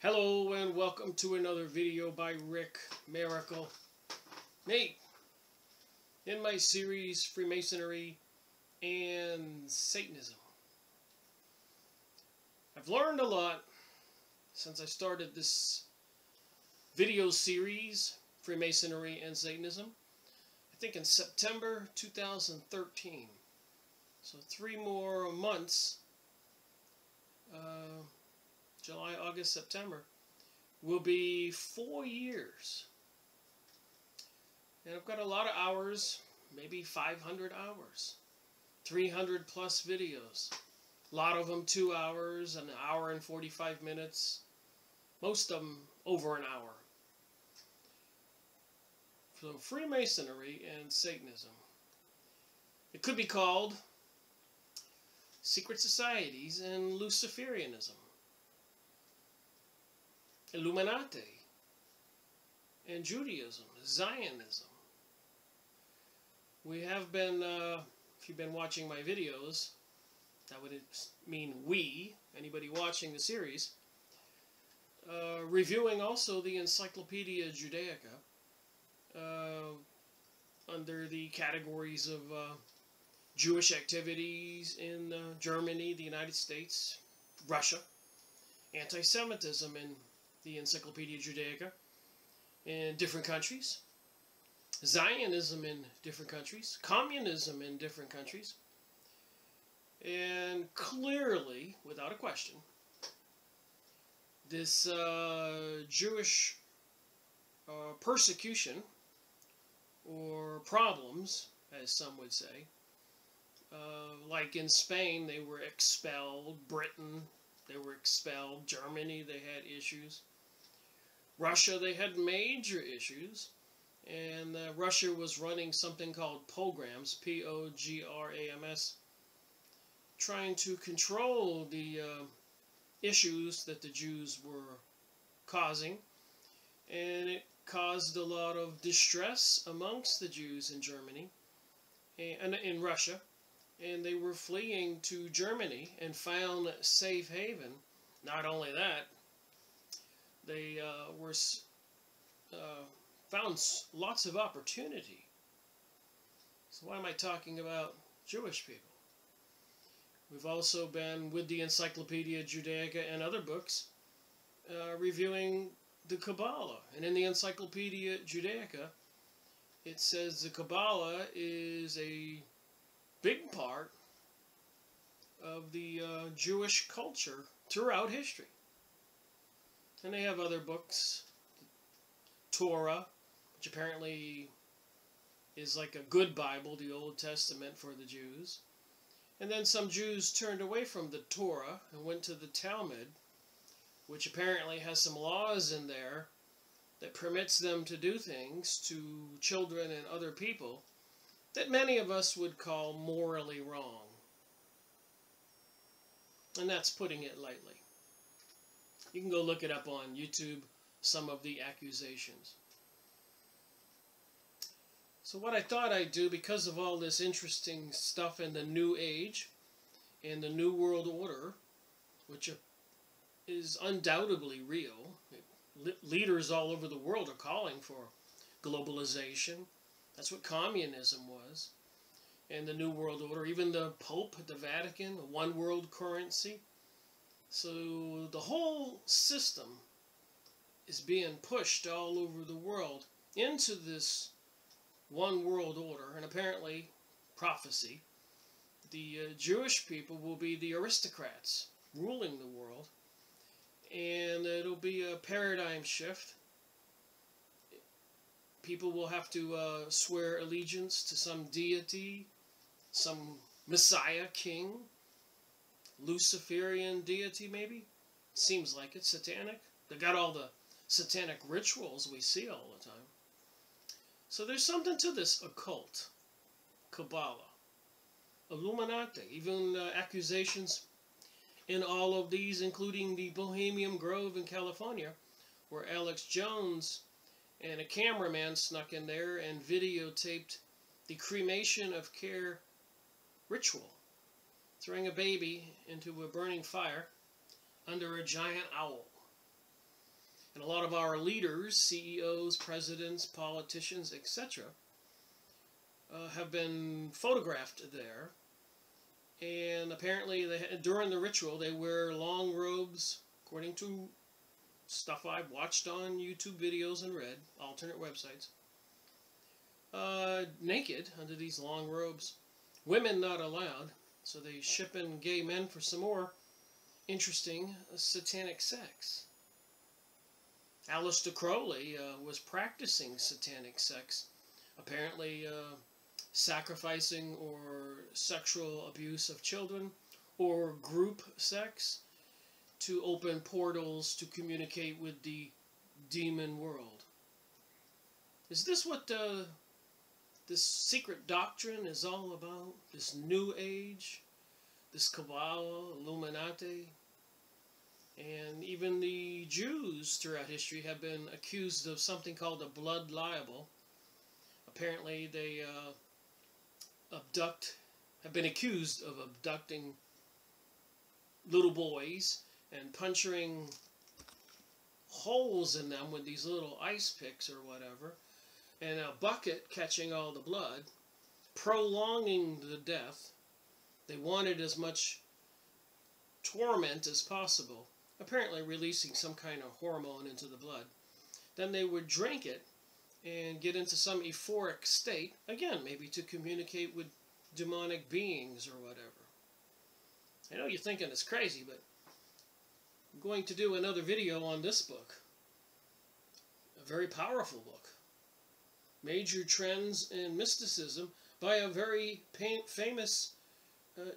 Hello and welcome to another video by Rick Miracle Nate in my series Freemasonry and Satanism. I've learned a lot since I started this video series Freemasonry and Satanism, I think in September 2013. So 3 more months, July, August, September, will be 4 years. And I've got a lot of hours, maybe 500 hours, 300 plus videos. A lot of them 2 hours, an hour and 45 minutes, most of them over an hour. So Freemasonry and Satanism. It could be called secret societies and Luciferianism, Illuminati, and Judaism, Zionism. We have been, if you've been watching my videos, that would mean we, anybody watching the series, reviewing also the Encyclopedia Judaica under the categories of Jewish activities in Germany, the United States, Russia, anti-Semitism in the Encyclopedia Judaica in different countries, Zionism in different countries, communism in different countries, and clearly, without a question, this Jewish persecution or problems, as some would say, like in Spain, they were expelled. Britain, they were expelled. Germany, they had issues. Russia, they had major issues. And Russia was running something called pogroms, P-O-G-R-A-M-S, trying to control the issues that the Jews were causing. And it caused a lot of distress amongst the Jews in Germany and in Russia. And they were fleeing to Germany and found safe haven. Not only that, they found lots of opportunity. So why am I talking about Jewish people? We've also been, with the Encyclopedia Judaica and other books, reviewing the Kabbalah. And in the Encyclopedia Judaica, it says the Kabbalah is a big part of the Jewish culture throughout history. And they have other books, Torah, which apparently is like a good Bible, the Old Testament for the Jews. And then some Jews turned away from the Torah and went to the Talmud, which apparently has some laws in there that permits them to do things to children and other people that many of us would call morally wrong. And that's putting it lightly. You can go look it up on YouTube, some of the accusations. So what I thought I'd do, because of all this interesting stuff in the New Age and the New World Order, which is undoubtedly real, leaders all over the world are calling for globalization. That's what communism was. And the New World Order, even the Pope at the Vatican, a one world currency. So the whole system is being pushed all over the world into this one world order. And apparently, prophecy, the Jewish people will be the aristocrats ruling the world. And it'll be a paradigm shift. People will have to swear allegiance to some deity, some Messiah king, Luciferian deity maybe. Seems like it, satanic. They got all the satanic rituals we see all the time. So there's something to this occult, Kabbalah, Illuminati, even accusations in all of these, including the Bohemian Grove in California, where Alex Jones and a cameraman snuck in there and videotaped the cremation of care ritual, throwing a baby into a burning fire under a giant owl. And a lot of our leaders, CEOs, presidents, politicians, etc., have been photographed there. And apparently during the ritual they wear long robes, according to stuff I've watched on YouTube videos and read, alternate websites. Naked under these long robes. Women not allowed, so they ship in gay men for some more interesting satanic sex. Aleister Crowley was practicing satanic sex, apparently sacrificing or sexual abuse of children or group sex to open portals to communicate with the demon world. Is this what this secret doctrine is all about? This New Age? This Kabbalah, Illuminati? And even the Jews throughout history have been accused of something called a blood libel. Apparently they have been accused of abducting little boys and puncturing holes in them with these little ice picks or whatever, and a bucket catching all the blood, prolonging the death. They wanted as much torment as possible, apparently releasing some kind of hormone into the blood. Then they would drink it and get into some euphoric state, again, maybe to communicate with demonic beings or whatever. I know you're thinking it's crazy, but I'm going to do another video on this book. A very powerful book. Major Trends in Mysticism by a very famous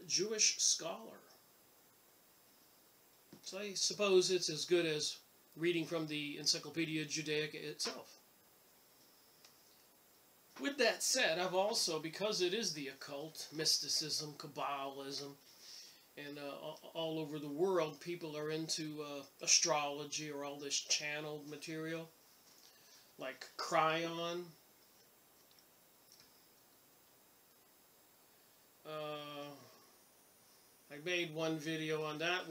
Jewish scholar. So I suppose it's as good as reading from the Encyclopedia Judaica itself. With that said, I've also, because it is the occult, mysticism, Kabbalism, and all over the world people are into astrology or all this channeled material, like Cryon. I made one video on that.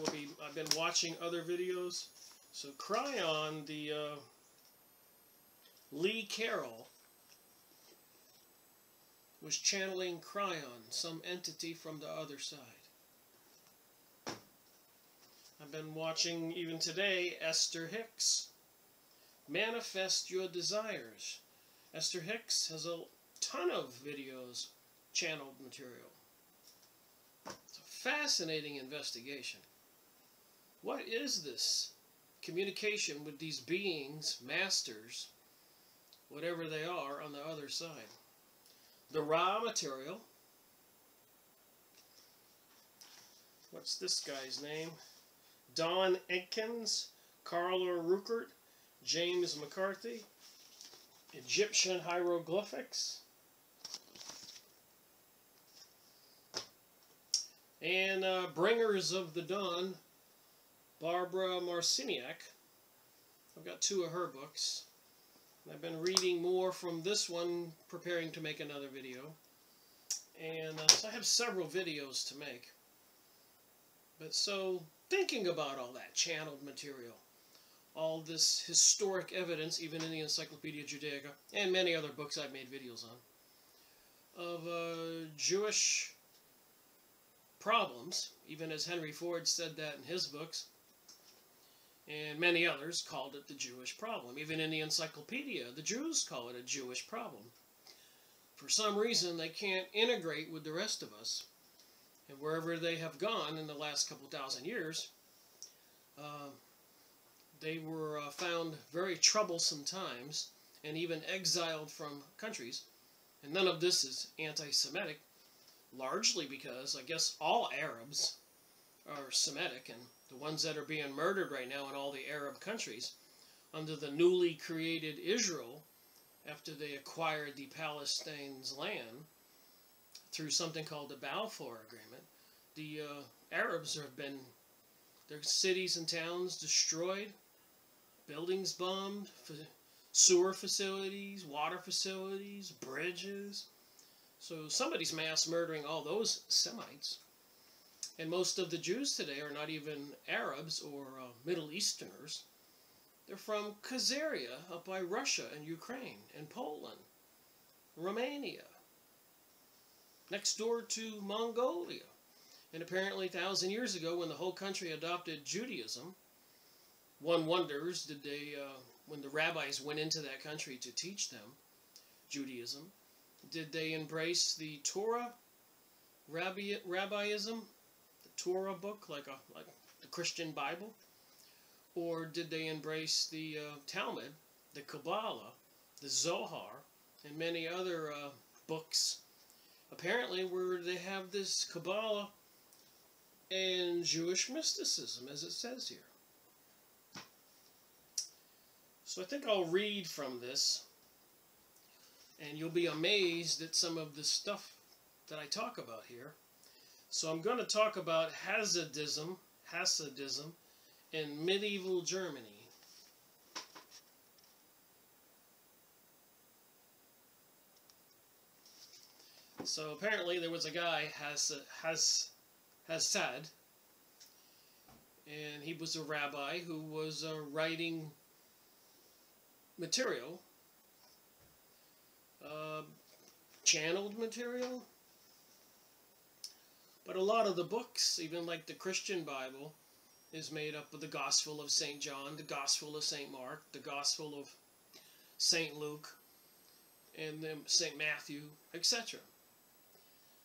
I've been watching other videos. So Cryon, the Lee Carroll was channeling Cryon, some entity from the other side. I've been watching, even today, Esther Hicks. Manifest Your Desires. Esther Hicks has a ton of videos, channeled material. It's a fascinating investigation. What is this communication with these beings, masters, whatever they are, on the other side? The raw material. What's this guy's name? Don Enkins, Carla Ruckert, James McCarthy. Egyptian hieroglyphics. And Bringers of the Dawn, Barbara Marciniak. I've got 2 of her books. I've been reading more from this one, preparing to make another video. And so I have several videos to make. But so, thinking about all that channeled material, all this historic evidence, even in the Encyclopedia Judaica, and many other books I've made videos on, of Jewish problems, even as Henry Ford said that in his books, and many others called it the Jewish problem. Even in the Encyclopedia, the Jews call it a Jewish problem. For some reason, they can't integrate with the rest of us. And wherever they have gone in the last couple thousand years, they were found very troublesome times and even exiled from countries. And none of this is anti-Semitic, largely because I guess all Arabs are Semitic, and the ones that are being murdered right now in all the Arab countries under the newly created Israel after they acquired the Palestine's land through something called the Balfour Agreement. The Arabs have been, their cities and towns destroyed, buildings bombed, sewer facilities, water facilities, bridges. So somebody's mass murdering all those Semites. And most of the Jews today are not even Arabs or Middle Easterners. They're from Khazaria up by Russia and Ukraine and Poland, Romania, next door to Mongolia. And apparently 1,000 years ago, when the whole country adopted Judaism, one wonders, did they, when the rabbis went into that country to teach them Judaism, did they embrace the Torah rabbiism, the Torah book, like the Christian Bible? Or did they embrace the Talmud, the Kabbalah, the Zohar, and many other books, apparently, where they have this Kabbalah and Jewish mysticism, as it says here. So I think I'll read from this, and you'll be amazed at some of the stuff that I talk about here. So I'm going to talk about Hasidism in medieval Germany. So apparently there was a guy, Hasad, and he was a rabbi who was writing material, channeled material, but a lot of the books, even like the Christian Bible, is made up of the Gospel of St. John, the Gospel of St. Mark, the Gospel of St. Luke, and then St. Matthew, etc.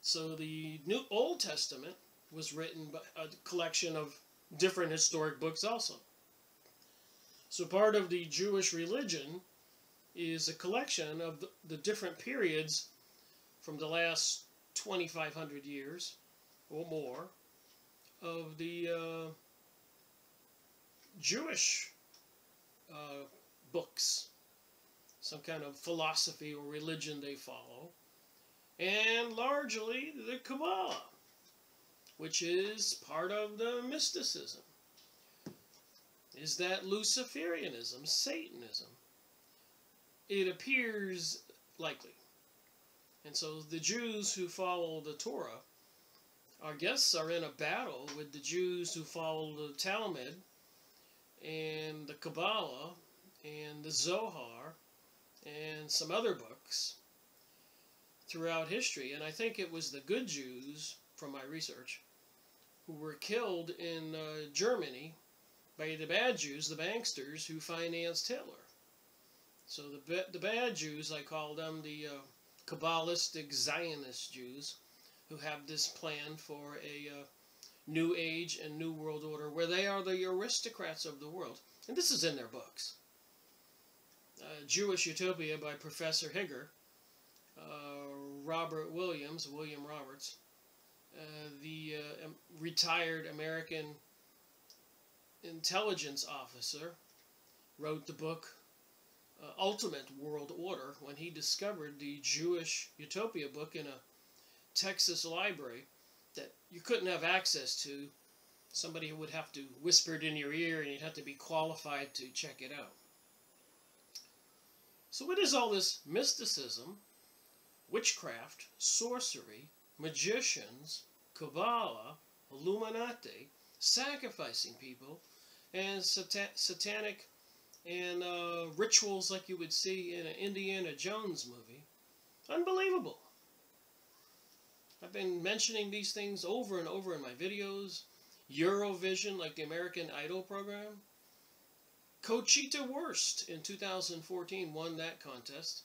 So the Old Testament was written by a collection of different historic books also. So part of the Jewish religion is a collection of the different periods from the last 2,500 years or more of the Jewish books, some kind of philosophy or religion they follow, and largely the Kabbalah, which is part of the mysticism. Is that Luciferianism, Satanism? It appears likely. And so the Jews who follow the Torah, our guests, are in a battle with the Jews who follow the Talmud and the Kabbalah and the Zohar and some other books throughout history. And I think it was the good Jews, from my research, who were killed in Germany by the bad Jews, the banksters, who financed Hitler. So the bad Jews, I call them the Kabbalistic Zionist Jews, who have this plan for a new age and new world order, where they are the aristocrats of the world. And this is in their books. Jewish Utopia by Professor Higger, William Roberts, the retired American intelligence officer, wrote the book Ultimate World Order when he discovered the Jewish Utopia book in a Texas library that you couldn't have access to. Somebody would have to whisper it in your ear, and you'd have to be qualified to check it out. So what is all this mysticism, witchcraft, sorcery, magicians, Kabbalah, Illuminati, sacrificing people, and satanic and rituals like you would see in an Indiana Jones movie? Unbelievable. I've been mentioning these things over and over in my videos. Eurovision, like the American Idol program. Conchita Wurst in 2014 won that contest.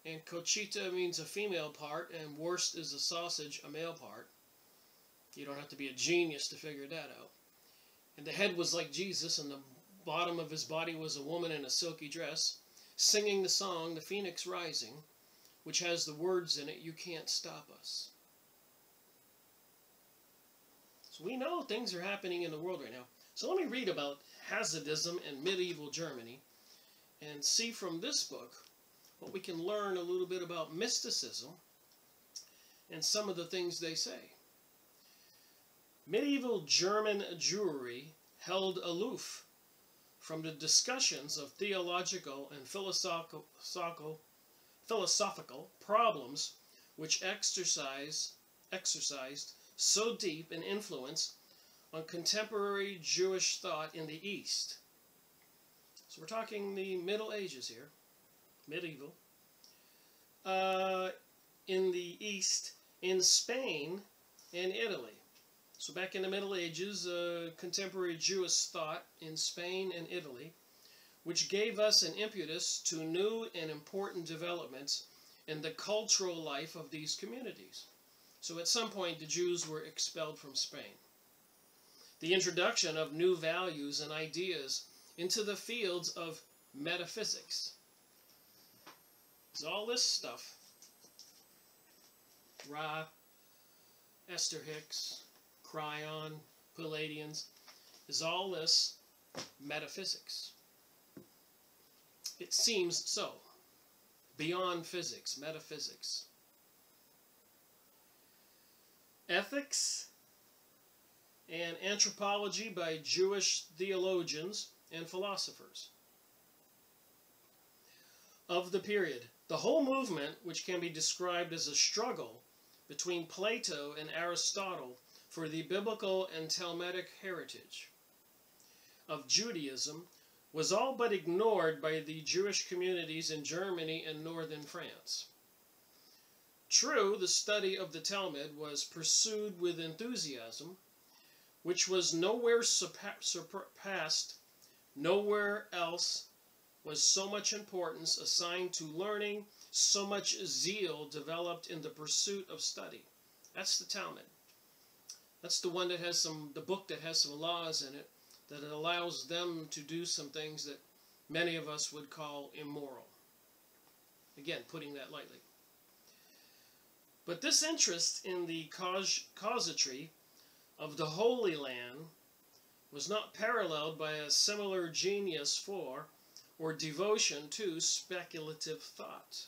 And Conchita means a female part, and Wurst is a sausage, a male part. You don't have to be a genius to figure that out. And the head was like Jesus, and the bottom of his body was a woman in a silky dress, singing the song, The Phoenix Rising, which has the words in it, "You can't stop us." So we know things are happening in the world right now. So let me read about Hasidism in medieval Germany and see from this book what we can learn a little bit about mysticism and some of the things they say. Medieval German Jewry held aloof from the discussions of theological and philosophical problems which exercised so deep an influence on contemporary Jewish thought in the East. So we're talking the Middle Ages here, medieval. In the East, in Spain and Italy. So back in the Middle Ages, contemporary Jewish thought in Spain and Italy, which gave us an impetus to new and important developments in the cultural life of these communities. So at some point, the Jews were expelled from Spain. The introduction of new values and ideas into the fields of metaphysics. So all this stuff, Ra, Esther Hicks, Cryon, Palladians, is all this metaphysics. It seems so. Beyond physics, metaphysics. Ethics and anthropology by Jewish theologians and philosophers of the period. The whole movement, which can be described as a struggle between Plato and Aristotle for the biblical and Talmudic heritage of Judaism, was all but ignored by the Jewish communities in Germany and northern France. True, the study of the Talmud was pursued with enthusiasm, which was nowhere surpassed. Nowhere else was so much importance assigned to learning, so much zeal developed in the pursuit of study. That's the Talmud. That's the one that has the book that has some laws in it, that it allows them to do some things that many of us would call immoral. Again, putting that lightly. But this interest in the casuistry of the Holy Land was not paralleled by a similar genius for or devotion to speculative thought.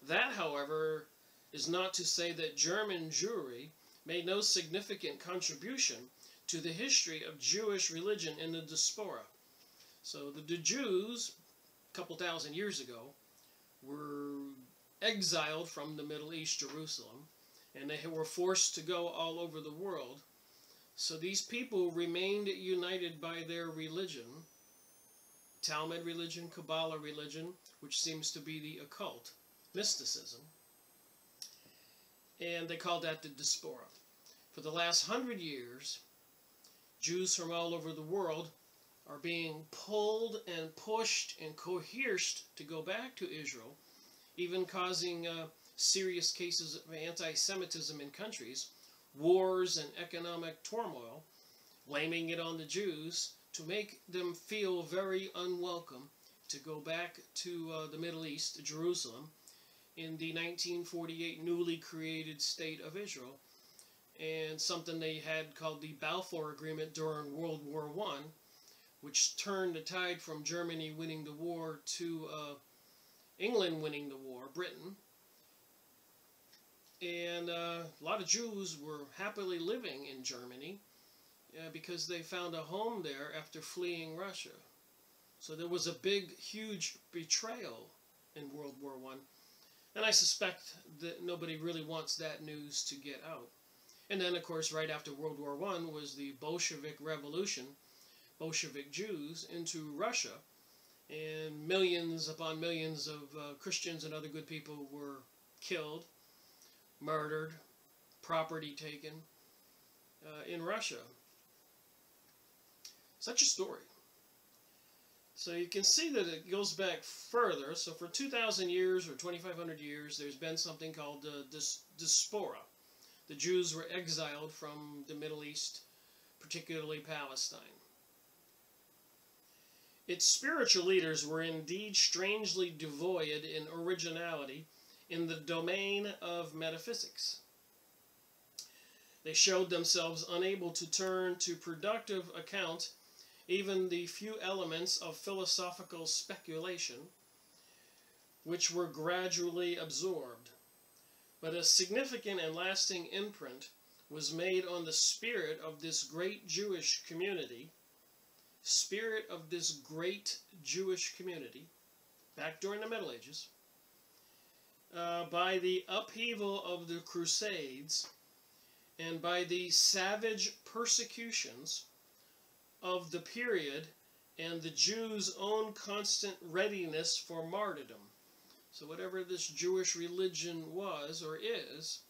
That, however, is not to say that German Jewry made no significant contribution to the history of Jewish religion in the diaspora. So the Jews, a couple thousand years ago, were exiled from the Middle East, Jerusalem, and they were forced to go all over the world. So these people remained united by their religion, Talmud religion, Kabbalah religion, which seems to be the occult, mysticism, and they called that the diaspora. For the last 100 years, Jews from all over the world are being pulled and pushed and coerced to go back to Israel, even causing serious cases of anti-Semitism in countries, wars and economic turmoil, blaming it on the Jews to make them feel very unwelcome to go back to the Middle East, to Jerusalem, in the 1948 newly created state of Israel, and something they had called the Balfour Agreement during World War I, which turned the tide from Germany winning the war to England winning the war, Britain. And a lot of Jews were happily living in Germany because they found a home there after fleeing Russia. So there was a big, huge betrayal in World War I. And I suspect that nobody really wants that news to get out. And then, of course, right after World War I was the Bolshevik Revolution, Bolshevik Jews into Russia, and millions upon millions of Christians and other good people were killed, murdered, property taken in Russia. Such a story. So you can see that it goes back further. So for 2,000 years or 2,500 years, there's been something called the diaspora. The Jews were exiled from the Middle East, particularly Palestine. Its spiritual leaders were indeed strangely devoid in originality in the domain of metaphysics. They showed themselves unable to turn to productive account even the few elements of philosophical speculation which were gradually absorbed. But a significant and lasting imprint was made on the spirit of this great Jewish community, back during the Middle Ages, by the upheaval of the Crusades and by the savage persecutions of the period and the Jews' own constant readiness for martyrdom. So whatever this Jewish religion was or is,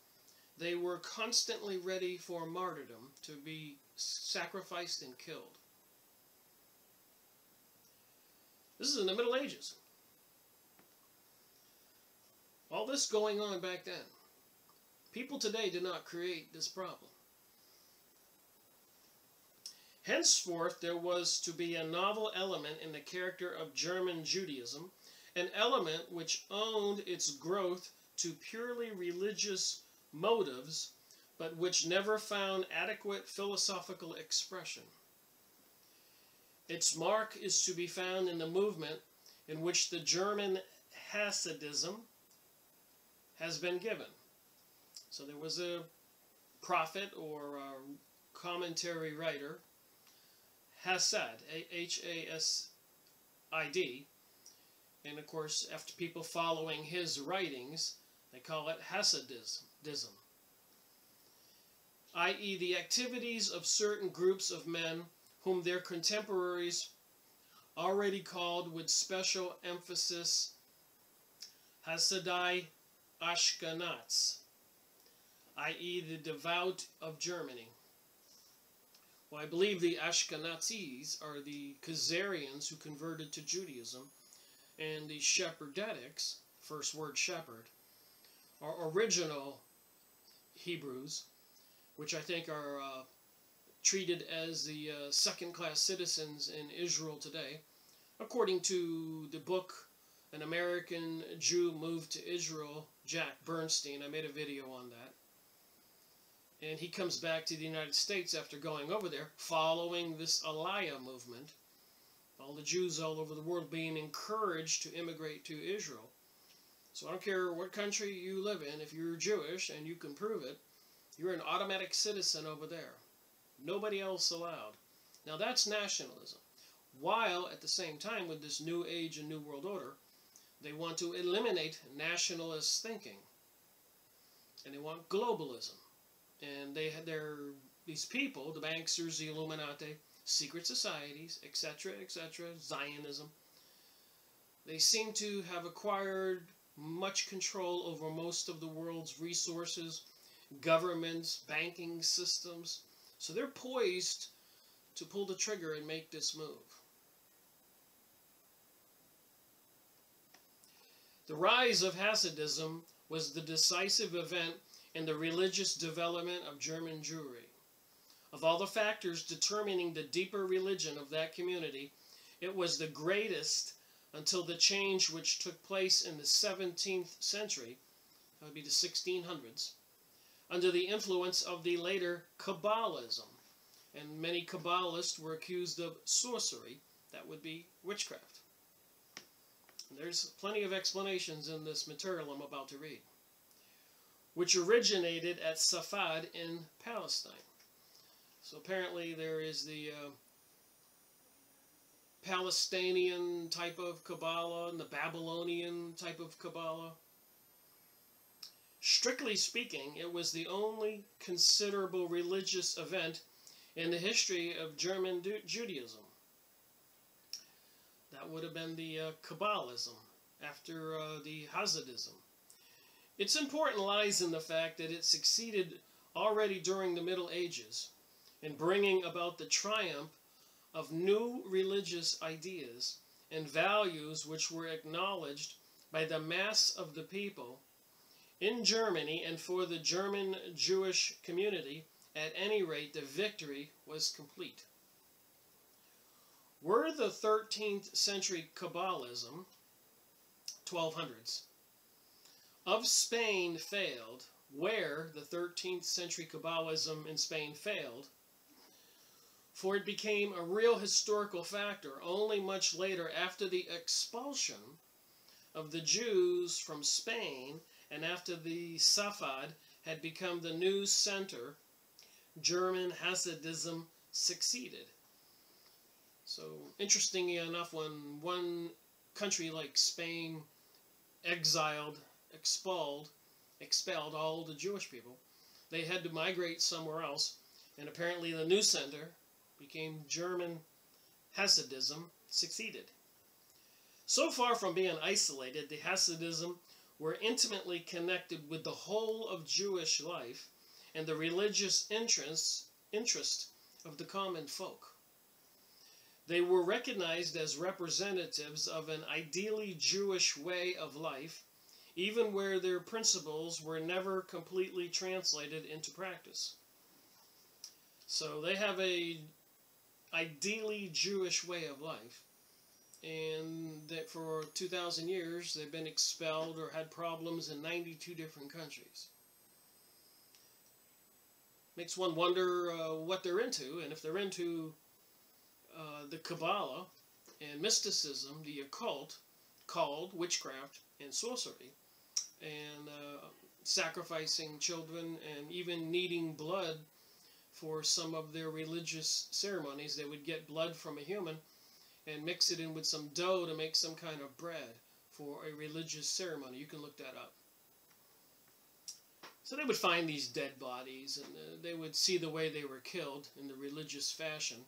they were constantly ready for martyrdom, to be sacrificed and killed. This is in the Middle Ages. All this going on back then. People today did not create this problem. Henceforth, there was to be a novel element in the character of German Judaism, an element which owed its growth to purely religious motives, but which never found adequate philosophical expression. Its mark is to be found in the movement in which the German Hasidism has been given. So there was a prophet or a commentary writer, Hasid, H-A-S-I-D, and of course, after people following his writings, they call it Hasidism, i.e. the activities of certain groups of men whom their contemporaries already called with special emphasis Hasidai Ashkenaz, i.e. the devout of Germany. Well, I believe the Ashkenazis are the Khazarians who converted to Judaism, and the Shepherdetics, first word shepherd, are original Hebrews, which I think are treated as the second-class citizens in Israel today. According to the book, An American Jew Moved to Israel, Jack Bernstein. I made a video on that. And he comes back to the United States after going over there, following this Aliyah movement. All the Jews all over the world being encouraged to immigrate to Israel. So I don't care what country you live in, if you're Jewish and you can prove it, you're an automatic citizen over there. Nobody else allowed. Now that's nationalism. While at the same time, with this new age and new world order, they want to eliminate nationalist thinking. And they want globalism. And these people, the banksters, the Illuminati, secret societies, etc., etc., Zionism, they seem to have acquired much control over most of the world's resources, governments, banking systems. So they're poised to pull the trigger and make this move. The rise of Hasidism was the decisive event in the religious development of German Jewry. Of all the factors determining the deeper religion of that community, it was the greatest until the change which took place in the 17th century, that would be the 1600s, under the influence of the later Kabbalism. And many Kabbalists were accused of sorcery, that would be witchcraft. And there's plenty of explanations in this material I'm about to read, which originated at Safad in Palestine. So apparently there is the Palestinian type of Kabbalah and the Babylonian type of Kabbalah. Strictly speaking, it was the only considerable religious event in the history of German Judaism. That would have been the Kabbalism after the Hasidism. Its importance lies in the fact that it succeeded already during the Middle Ages in bringing about the triumph of new religious ideas and values which were acknowledged by the mass of the people in Germany, and for the German Jewish community, at any rate, the victory was complete. Were the 13th century Kabbalism, 1200s, of Spain failed, where the 13th century Kabbalism in Spain failed, for it became a real historical factor only much later, after the expulsion of the Jews from Spain and after the Safad had become the new center, German Hasidism succeeded. So, interestingly enough, when one country like Spain expelled all the Jewish people, they had to migrate somewhere else, and apparently the new center became German Hasidism, succeeded. So far from being isolated, the Hasidim were intimately connected with the whole of Jewish life and the religious interest of the common folk. They were recognized as representatives of an ideally Jewish way of life, even where their principles were never completely translated into practice. So they have a ideally Jewish way of life, and that for 2,000 years they've been expelled or had problems in 92 different countries. Makes one wonder what they're into, and if they're into the Kabbalah and mysticism, the occult, called witchcraft and sorcery, and sacrificing children and even needing blood for some of their religious ceremonies. They would get blood from a human and mix it in with some dough to make some kind of bread for a religious ceremony. You can look that up. So they would find these dead bodies, and they would see the way they were killed in the religious fashion.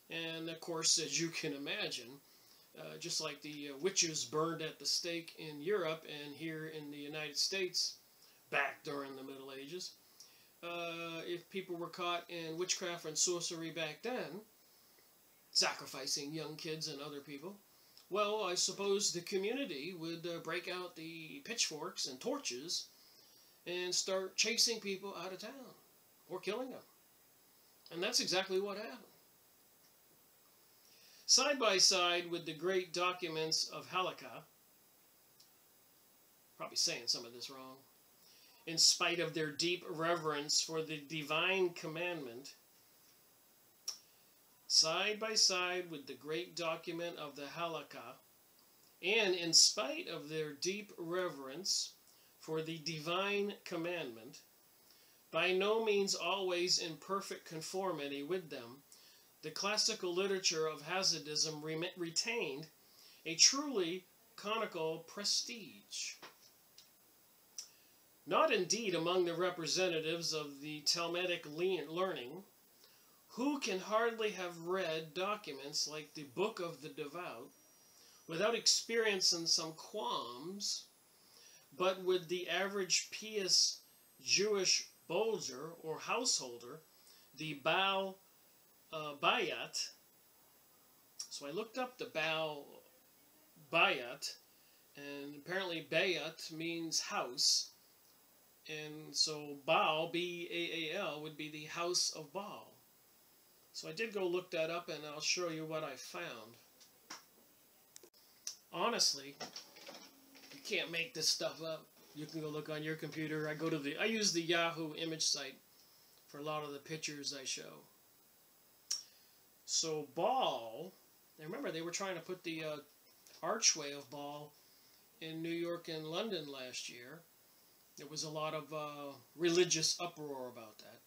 And of course, as you can imagine, just like the witches burned at the stake in Europe and here in the United States back during the Middle Ages, if people were caught in witchcraft and sorcery back then, sacrificing young kids and other people, well, I suppose the community would break out the pitchforks and torches and start chasing people out of town or killing them. And that's exactly what happened. Side by side with the great documents of Halakha, probably saying some of this wrong, in spite of their deep reverence for the divine commandment, side by side with the great document of the Halakha, and in spite of their deep reverence for the divine commandment, by no means always in perfect conformity with them, the classical literature of Hasidism retained a truly canonical prestige. Not indeed among the representatives of the Talmudic learning, who can hardly have read documents like the Book of the Devout without experiencing some qualms, but with the average pious Jewish bolger or householder, the Baal Bayat. So I looked up the Baal Bayat, and apparently Bayat means house, and so Baal, B-A-A-L, would be the house of Baal. So I did go look that up, and I'll show you what I found. Honestly, you can't make this stuff up. You can go look on your computer. I use the Yahoo image site for a lot of the pictures I show. So Baal, and remember they were trying to put the archway of Baal in New York and London last year. There was a lot of religious uproar about that.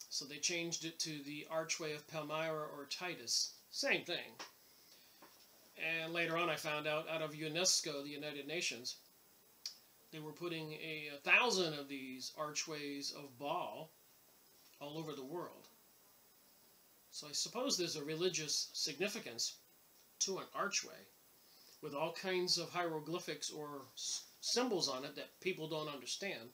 So they changed it to the archway of Palmyra or Titus. Same thing. And later on I found out of UNESCO, the United Nations, they were putting 1,000 of these archways of Baal all over the world. So I suppose there's a religious significance to an archway with all kinds of hieroglyphics or symbols on it that people don't understand.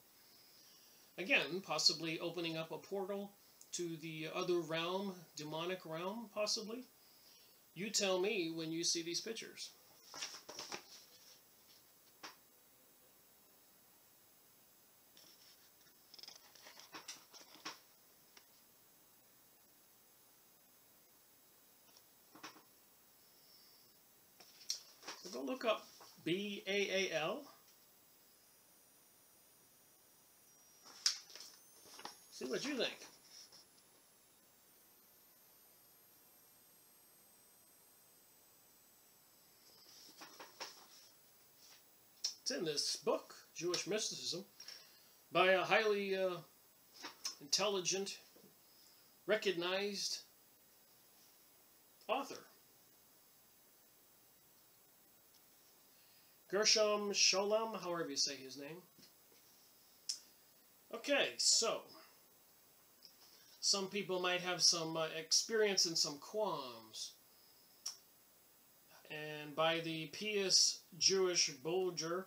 Again, possibly opening up a portal to the other realm, demonic realm, possibly. You tell me when you see these pictures. So go look up B-A-A-L. See what you think. It's in this book, Jewish Mysticism, by a highly intelligent, recognized author. Gershom Scholem, however you say his name. Okay, so some people might have some experience and some qualms. and by the pious Jewish bolger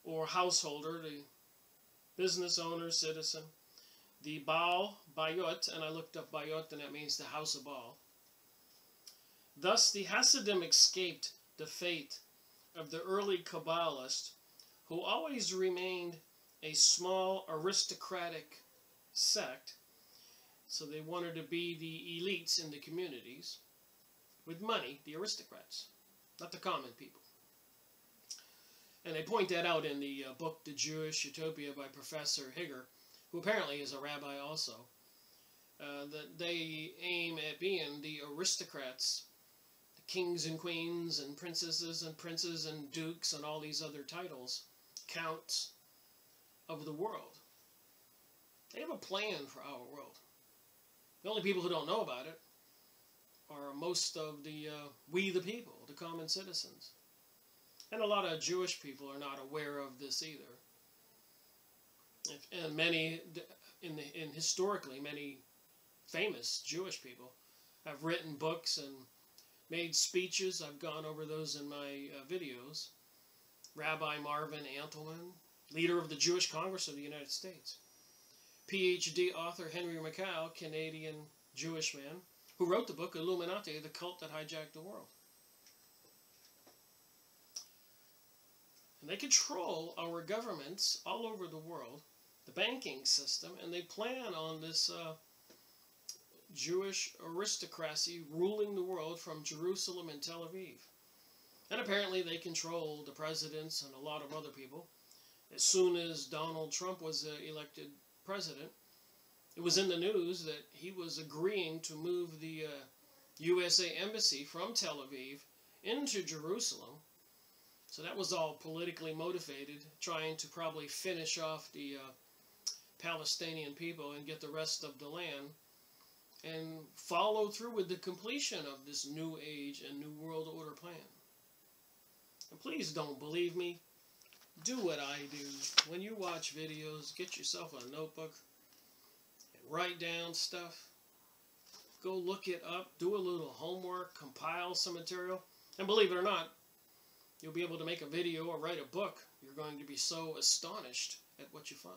or householder, the business owner, citizen, the Baal, Bayot, and I looked up Bayot, and that means the house of Baal. Thus, the Hasidim escaped the fate of the early Kabbalists, who always remained a small aristocratic sect. So they wanted to be the elites in the communities with money, the aristocrats, not the common people. And they point that out in the book The Jewish Utopia by Professor Higger, who apparently is a rabbi also, that they aim at being the aristocrats, the kings and queens and princesses and princes and dukes and all these other titles, counts of the world. They have a plan for our world. The only people who don't know about it are most of the we the people, the common citizens. And a lot of Jewish people are not aware of this either. And many, historically, many famous Jewish people have written books and made speeches. I've gone over those in my videos. Rabbi Marvin Antelman, leader of the Jewish Congress of the United States. PhD author Henry McCall, Canadian Jewish man, who wrote the book Illuminati, the Cult That Hijacked the World. And they control our governments all over the world, the banking system, and they plan on this Jewish aristocracy ruling the world from Jerusalem and Tel Aviv. And apparently they control the presidents and a lot of other people. As soon as Donald Trump was elected president, it was in the news that he was agreeing to move the USA Embassy from Tel Aviv into Jerusalem. So that was all politically motivated, trying to probably finish off the Palestinian people and get the rest of the land and follow through with the completion of this new age and new world order plan. And please don't believe me. Do what I do. When you watch videos, get yourself a notebook and write down stuff. Go look it up, do a little homework, compile some material, and believe it or not, you'll be able to make a video or write a book. You're going to be so astonished at what you find.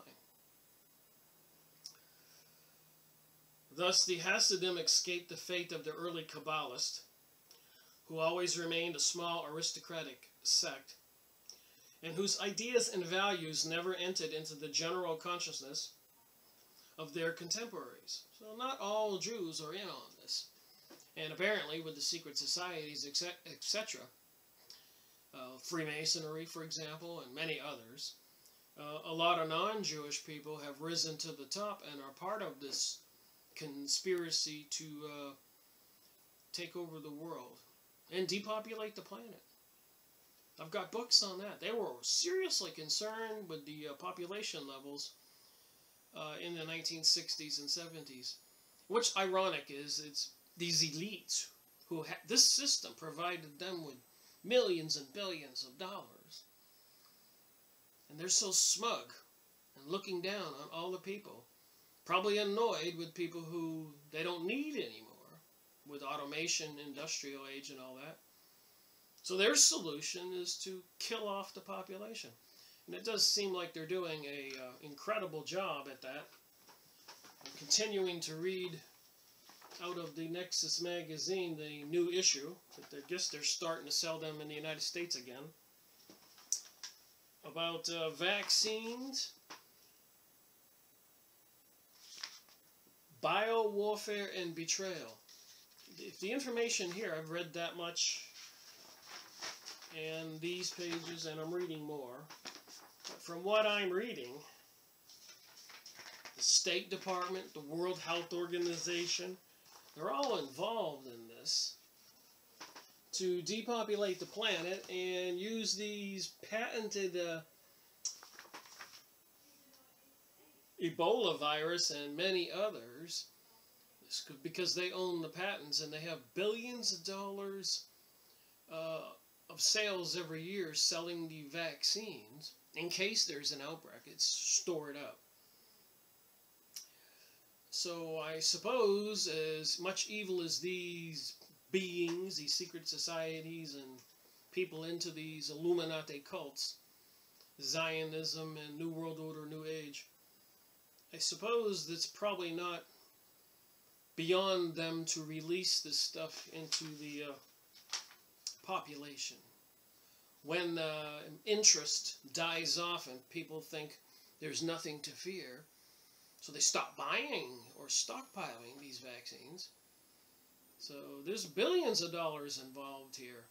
Thus, the Hasidim escaped the fate of the early Kabbalists, who always remained a small aristocratic sect, and whose ideas and values never entered into the general consciousness of their contemporaries. So not all Jews are in on this. And apparently, with the secret societies, etc., Freemasonry, for example, and many others, a lot of non-Jewish people have risen to the top and are part of this conspiracy to take over the world and depopulate the planet. I've got books on that. They were seriously concerned with the population levels in the 1960s and 70s. What's ironic is it's these elites who this system provided them with millions and billions of dollars. And they're so smug and looking down on all the people, probably annoyed with people who they don't need anymore, with automation, industrial age and all that. So their solution is to kill off the population. And it does seem like they're doing an incredible job at that. I'm continuing to read out of the Nexus magazine, the new issue. I guess they're starting to sell them in the United States again. About vaccines, bio-warfare, and betrayal. The information here, I've read that much, and these pages, and I'm reading more. But from what I'm reading, the State Department, the World Health Organization, they're all involved in this to depopulate the planet and use these patented Ebola virus and many others because they own the patents and they have billions of dollars of sales every year selling the vaccines in case there's an outbreak. It's stored up. So I suppose as much evil as these beings, these secret societies, and people into these Illuminati cults, Zionism and New World Order, New Age. I suppose that's probably not beyond them to release this stuff into the population. When interest dies off and people think there's nothing to fear, so they stop buying or stockpiling these vaccines. So there's billions of dollars involved here.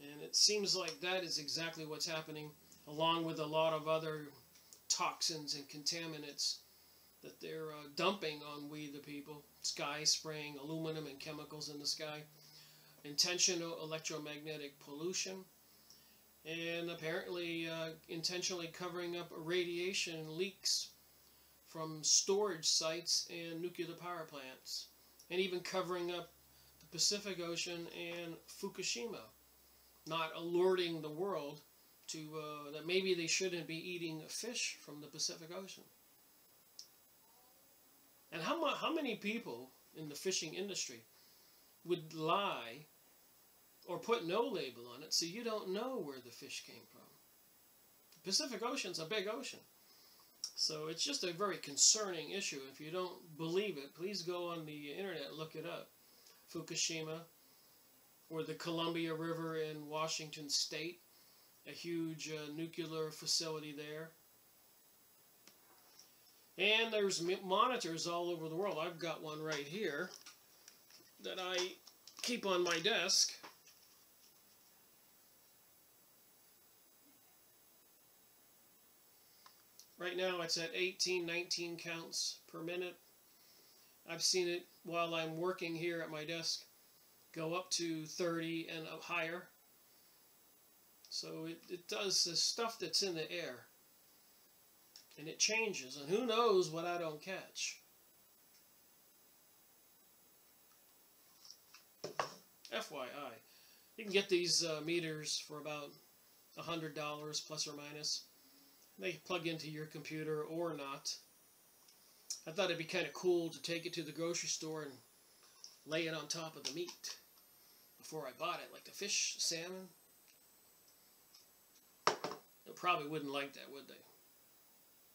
And it seems like that is exactly what's happening, along with a lot of other toxins and contaminants that they're dumping on we the people. Sky spraying aluminum and chemicals in the sky. Intentional electromagnetic pollution. And apparently intentionally covering up radiation leaks from storage sites and nuclear power plants. And even covering up the Pacific Ocean and Fukushima. Not alerting the world to that maybe they shouldn't be eating fish from the Pacific Ocean. And how many people in the fishing industry would lie or put no label on it so you don't know where the fish came from? The Pacific Ocean's a big ocean. So it's just a very concerning issue. If you don't believe it, please go on the internet and look it up. Fukushima, or the Columbia River in Washington State, a huge nuclear facility there. And there's monitors all over the world. I've got one right here that I keep on my desk. Right now it's at 18, 19 counts per minute. I've seen it while I'm working here at my desk go up to 30 and up higher. So it does the stuff that's in the air. And it changes. And who knows what I don't catch. FYI. You can get these meters for about $100 plus or minus. They plug into your computer or not. I thought it'd be kind of cool to take it to the grocery store and lay it on top of the meat before I bought it, like the fish, salmon. They probably wouldn't like that, would they?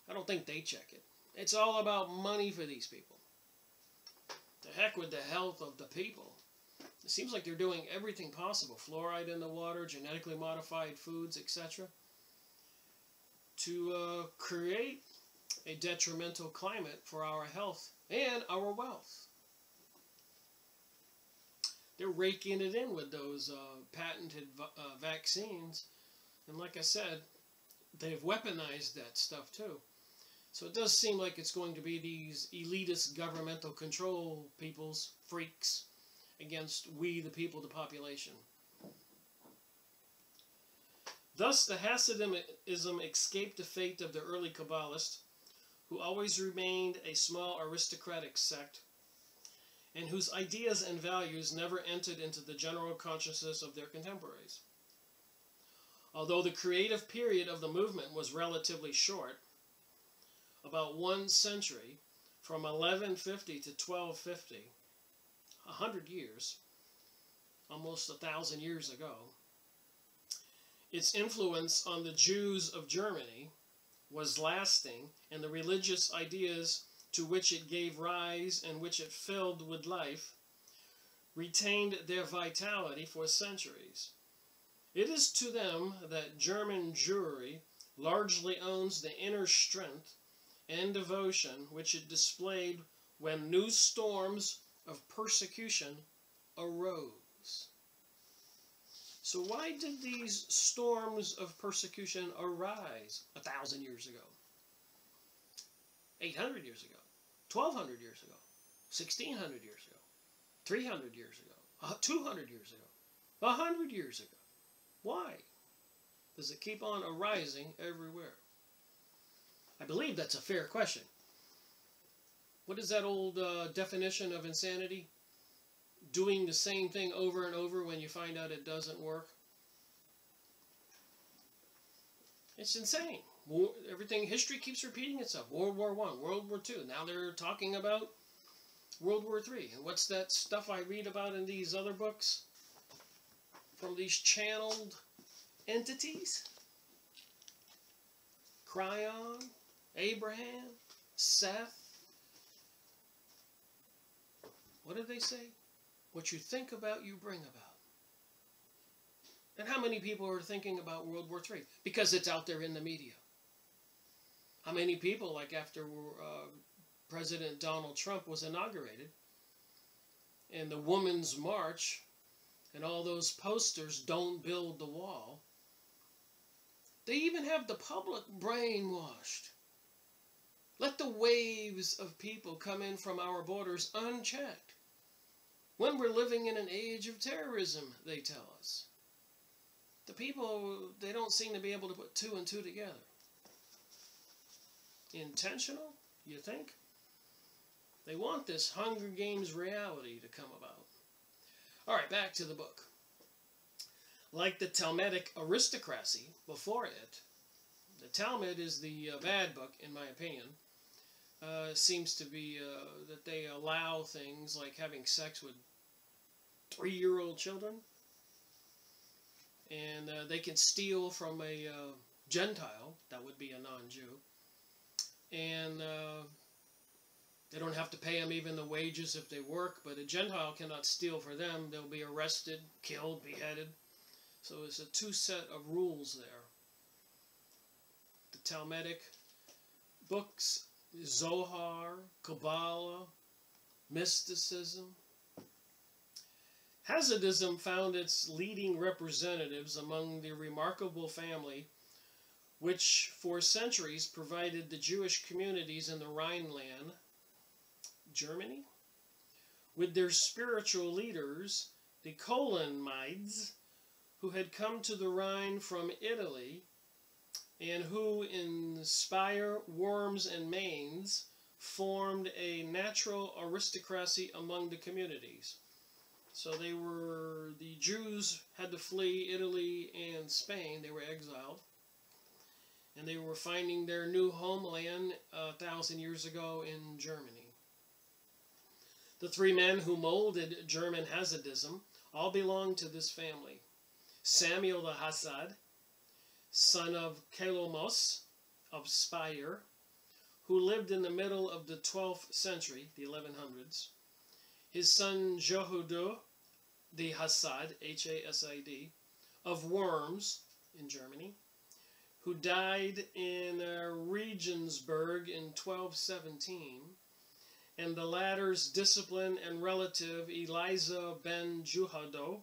I don't think they check it. It's all about money for these people. The heck with the health of the people. It seems like they're doing everything possible. Fluoride in the water, genetically modified foods, etc. to create a detrimental climate for our health and our wealth. They're raking it in with those patented vaccines. And like I said, they've weaponized that stuff too. So it does seem like it's going to be these elitist governmental control peoples, freaks, against we the people, the population. Thus, the Hasidism escaped the fate of the early Kabbalists, who always remained a small aristocratic sect, and whose ideas and values never entered into the general consciousness of their contemporaries. Although the creative period of the movement was relatively short, about 1 century, from 1150 to 1250, 100 years, almost 1,000 years ago, its influence on the Jews of Germany was lasting, and the religious ideas to which it gave rise and which it filled with life retained their vitality for centuries. It is to them that German Jewry largely owes the inner strength and devotion which it displayed when new storms of persecution arose. So why did these storms of persecution arise 1,000 years ago, 800 years ago, 1,200 years ago, 1,600 years ago, 300 years ago, 200 years ago, 100 years ago? Why does it keep on arising everywhere? I believe that's a fair question. What is that old definition of insanity? Doing the same thing over and over when you find out it doesn't work. It's insane. Everything, history keeps repeating itself. World War I, World War II. Now they're talking about World War III. And what's that stuff I read about in these other books? From these channeled entities? Cryon, Abraham, Seth. What did they say? What you think about, you bring about. And how many people are thinking about World War III? Because it's out there in the media. How many people, like after President Donald Trump was inaugurated, and the Women's March, and all those posters, "Don't build the wall," they even have the public brainwashed. Let the waves of people come in from our borders unchecked. When we're living in an age of terrorism, they tell us. The people, they don't seem to be able to put two and two together. Intentional, you think? They want this Hunger Games reality to come about. All right, back to the book. Like the Talmudic aristocracy before it, the Talmud is the bad book, in my opinion. Seems to be that they allow things like having sex with 3-year-old children. And they can steal from a Gentile, that would be a non-Jew. And they don't have to pay them even the wages if they work, but a Gentile cannot steal for them. They'll be arrested, killed, beheaded. So it's a two set of rules there. The Talmudic books, Zohar, Kabbalah, mysticism. Hasidism found its leading representatives among the remarkable family which for centuries provided the Jewish communities in the Rhineland, Germany, with their spiritual leaders, the Colonides, who had come to the Rhine from Italy, and who in Speyer, Worms, and Mainz formed a natural aristocracy among the communities. So the Jews had to flee Italy and Spain. They were exiled. And they were finding their new homeland 1,000 years ago in Germany. The three men who molded German Hasidism all belonged to this family. Samuel the Hasid, son of Kelomos of Speyer, who lived in the middle of the 12th century, the 1100s. His son Jehuda the Hasid, H-A-S-I-D, of Worms in Germany, who died in Regensburg in 1217, and the latter's discipline and relative Eliza ben Jehuda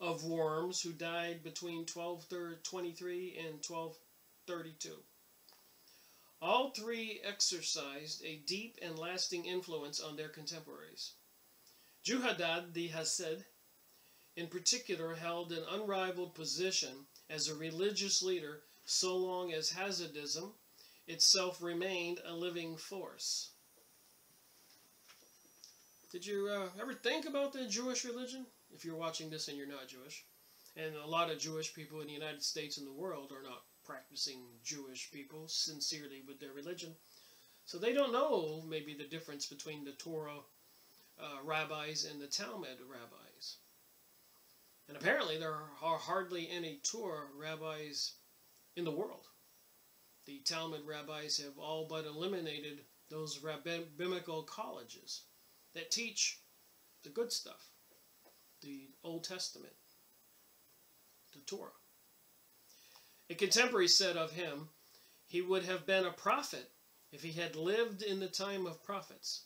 of Worms, who died between 1223 and 1232. All three exercised a deep and lasting influence on their contemporaries. Jehuda the Hasid, in particular, held an unrivaled position as a religious leader so long as Hasidism itself remained a living force. Did you ever think about the Jewish religion? If you're watching this and you're not Jewish. And a lot of Jewish people in the United States and the world are not practicing Jewish people sincerely with their religion. So they don't know maybe the difference between the Torah rabbis and the Talmud rabbis. And apparently there are hardly any Torah rabbis in the world. The Talmud rabbis have all but eliminated those rabbinical colleges that teach the good stuff, the Old Testament, the Torah. A contemporary said of him, he would have been a prophet if he had lived in the time of prophets.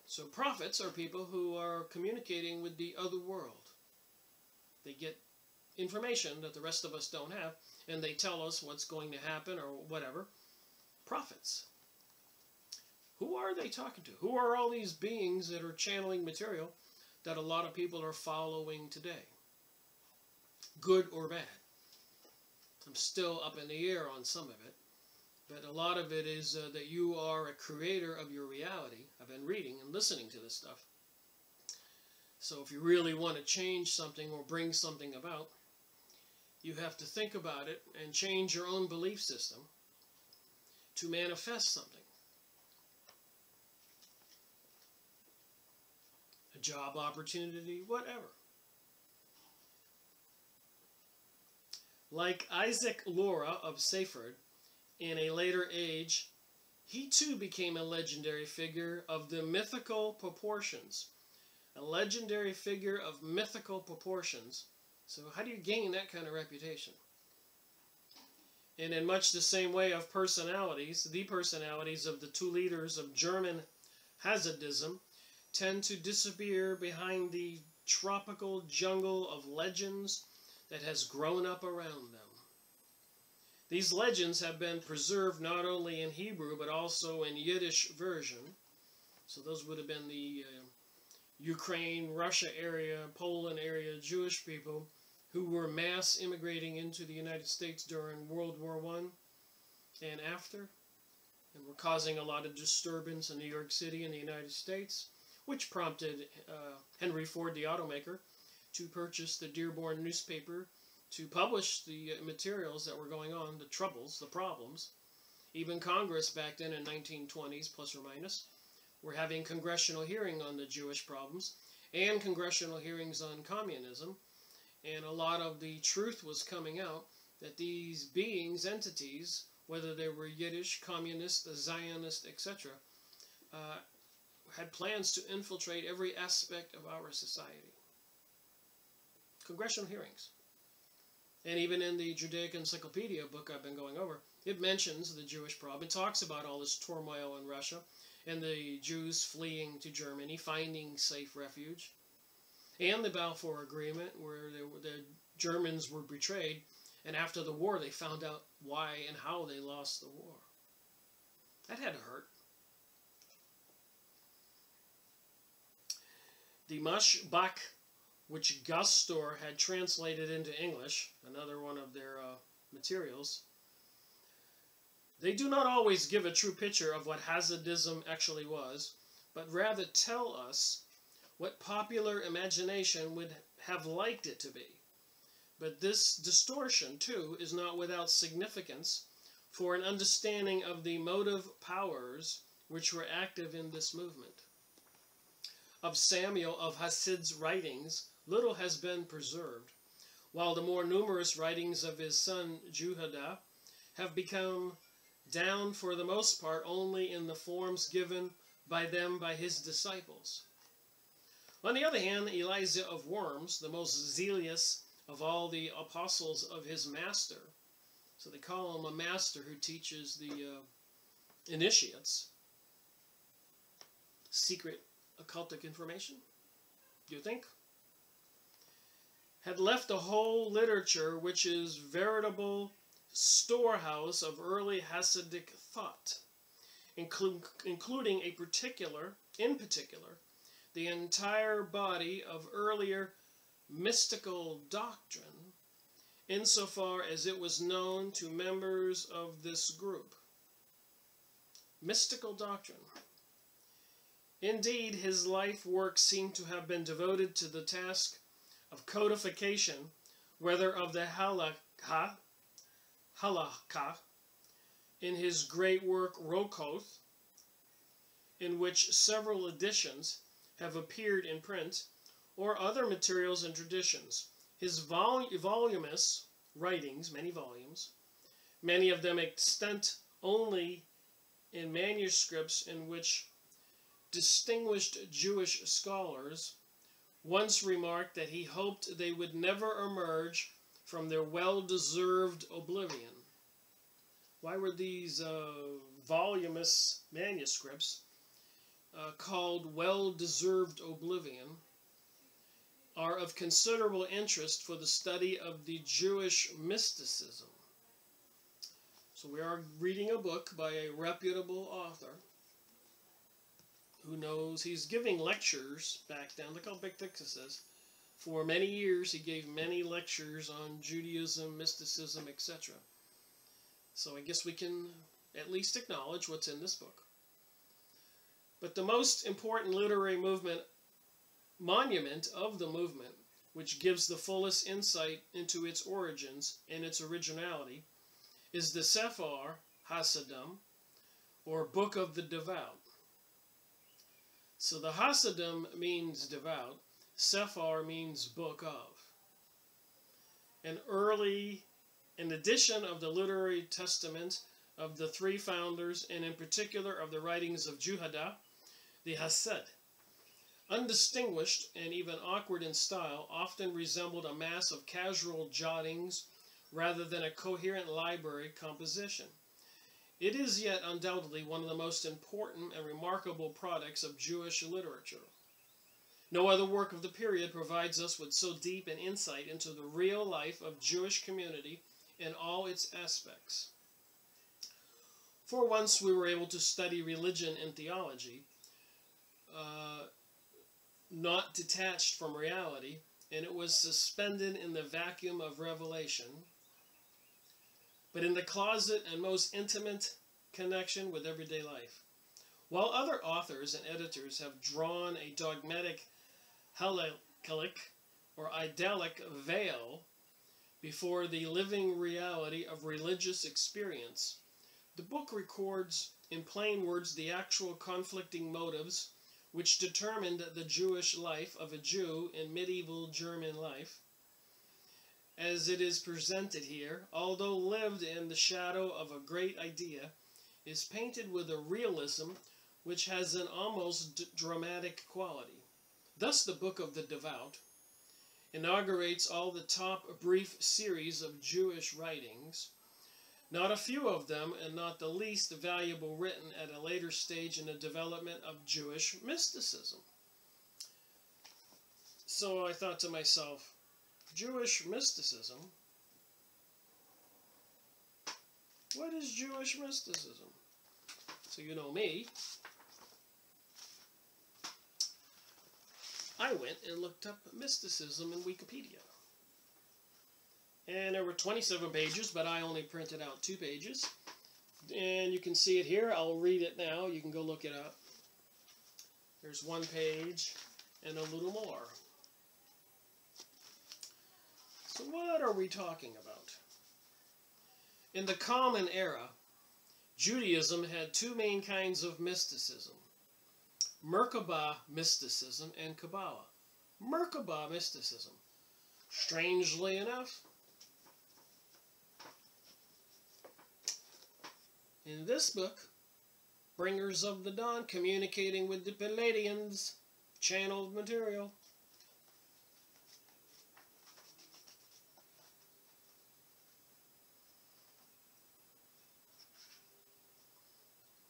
So prophets are people who are communicating with the other world. They get information that the rest of us don't have, and they tell us what's going to happen or whatever. Prophets. Who are they talking to? Who are all these beings that are channeling material that a lot of people are following today? Good or bad? I'm still up in the air on some of it, but a lot of it is that you are a creator of your reality. I've been reading and listening to this stuff. So if you really want to change something or bring something about, you have to think about it and change your own belief system to manifest something. a job opportunity, whatever. Like Isaac Lora of Saferd, in a later age, he too became a legendary figure of the mythical proportions. A legendary figure of mythical proportions. So how do you gain that kind of reputation? And in much the same way of personalities, the personalities of the two leaders of German Hasidism tend to disappear behind the tropical jungle of legends that has grown up around them. These legends have been preserved not only in Hebrew but also in Yiddish version. So those would have been the Ukraine, Russia area, Poland area Jewish people who were mass immigrating into the United States during World War I and after, and were causing a lot of disturbance in New York City and the United States, which prompted Henry Ford, the automaker, to purchase the Dearborn newspaper to publish the materials that were going on, the troubles, the problems. Even Congress back then in 1920s, plus or minus, were having congressional hearing on the Jewish problems and congressional hearings on communism. And a lot of the truth was coming out that these beings, entities, whether they were Yiddish, communist, Zionist, etc., had plans to infiltrate every aspect of our society. Congressional hearings. And even in the Judaic Encyclopedia book I've been going over, it mentions the Jewish problem. It talks about all this turmoil in Russia and the Jews fleeing to Germany, finding safe refuge. And the Balfour Agreement, where the Germans were betrayed, and after the war they found out why and how they lost the war. That had to hurt. The Mashbach, which Gustor had translated into English, another one of their materials, they do not always give a true picture of what Hasidism actually was, but rather tell us what popular imagination would have liked it to be. But this distortion, too, is not without significance for an understanding of the motive powers which were active in this movement. Of Samuel of Hasid's writings, little has been preserved, while the more numerous writings of his son Jehudah have become down for the most part only in the forms given by them by his disciples. On the other hand, Elijah of Worms, the most zealous of all the apostles of his master, so they call him a master who teaches the initiates secret occultic information, do you think? Had left a whole literature which is veritable storehouse of early Hasidic thought, including in particular, the entire body of earlier mystical doctrine, insofar as it was known to members of this group. Mystical doctrine. Indeed, his life work seemed to have been devoted to the task of codification, whether of the halakha, in his great work Rokoth, in which several editions have appeared in print, or other materials and traditions. His voluminous writings, many volumes, many of them extant only in manuscripts in which distinguished Jewish scholars once remarked that he hoped they would never emerge from their well-deserved oblivion. Why were these voluminous manuscripts called well-deserved oblivion? Are of considerable interest for the study of the Jewish mysticism. So we are reading a book by a reputable author who knows. He's giving lectures back down, look how big this is. For many years he gave many lectures on Judaism, mysticism, etc. So I guess we can at least acknowledge what's in this book. But the most important literary monument of the movement, which gives the fullest insight into its origins and its originality, is the Sefer Hasidim, or Book of the Devout. So the Hasidim means devout. Sephar means book of. An edition of the literary testament of the three founders, and in particular of the writings of Juhada, the Hasid, undistinguished and even awkward in style, often resembled a mass of casual jottings rather than a coherent library composition. It is yet undoubtedly one of the most important and remarkable products of Jewish literature. No other work of the period provides us with so deep an insight into the real life of Jewish community in all its aspects. For once we were able to study religion and theology, not detached from reality, and it was suspended in the vacuum of revelation, but in the closet and most intimate connection with everyday life. While other authors and editors have drawn a dogmatic halakhic or idyllic veil before the living reality of religious experience, the book records in plain words the actual conflicting motives which determined the Jewish life of a Jew in medieval German life. As it is presented here, although lived in the shadow of a great idea, is painted with a realism which has an almost dramatic quality. Thus the Book of the Devout inaugurates all the top brief series of Jewish writings, not a few of them, and not the least valuable, written at a later stage in the development of Jewish mysticism. So I thought to myself, Jewish mysticism? What is Jewish mysticism? So you know me. I went and looked up mysticism in Wikipedia. And there were 27 pages, but I only printed out 2 pages. And you can see it here. I'll read it now. You can go look it up. There's 1 page and a little more. So what are we talking about? In the Common Era, Judaism had 2 main kinds of mysticism: Merkabah mysticism and Kabbalah. Merkabah mysticism. Strangely enough, in this book, Bringers of the Dawn, communicating with the Palladians, channeled material.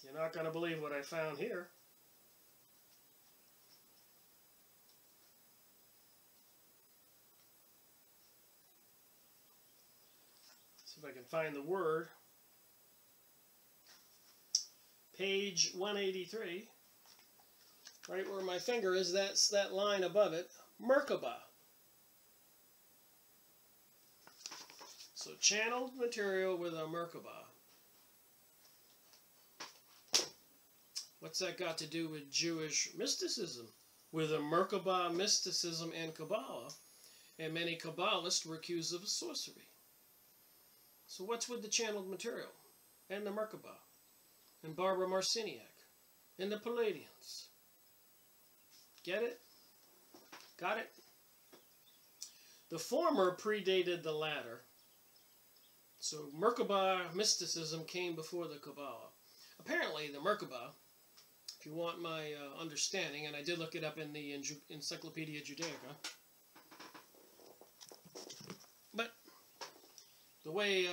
You're not going to believe what I found here. See if I can find the word. Page 183, right where my finger is, that's that line above it, Merkabah. So channeled material with a Merkabah. What's that got to do with Jewish mysticism? With a Merkabah mysticism and Kabbalah, and many Kabbalists were accused of sorcery. So what's with the channeled material and the Merkabah? And Barbara Marciniak, and the Palladians. Get it? Got it? The former predated the latter. So Merkabah mysticism came before the Kabbalah. Apparently the Merkabah, if you want my understanding, and I did look it up in the Encyclopedia Judaica, but the way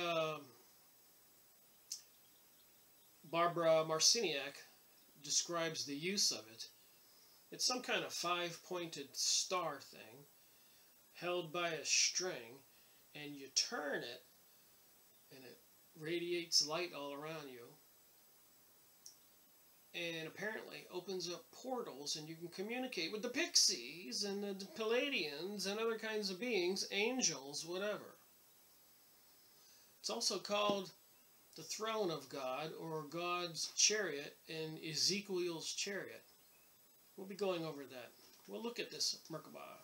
Barbara Marciniak describes the use of it, it's some kind of 5-pointed star thing held by a string, and you turn it and it radiates light all around you, and apparently opens up portals, and you can communicate with the pixies and the Palladians and other kinds of beings, angels, whatever. It's also called the throne of God, or God's chariot, in Ezekiel's chariot. We'll be going over that. We'll look at this Merkabah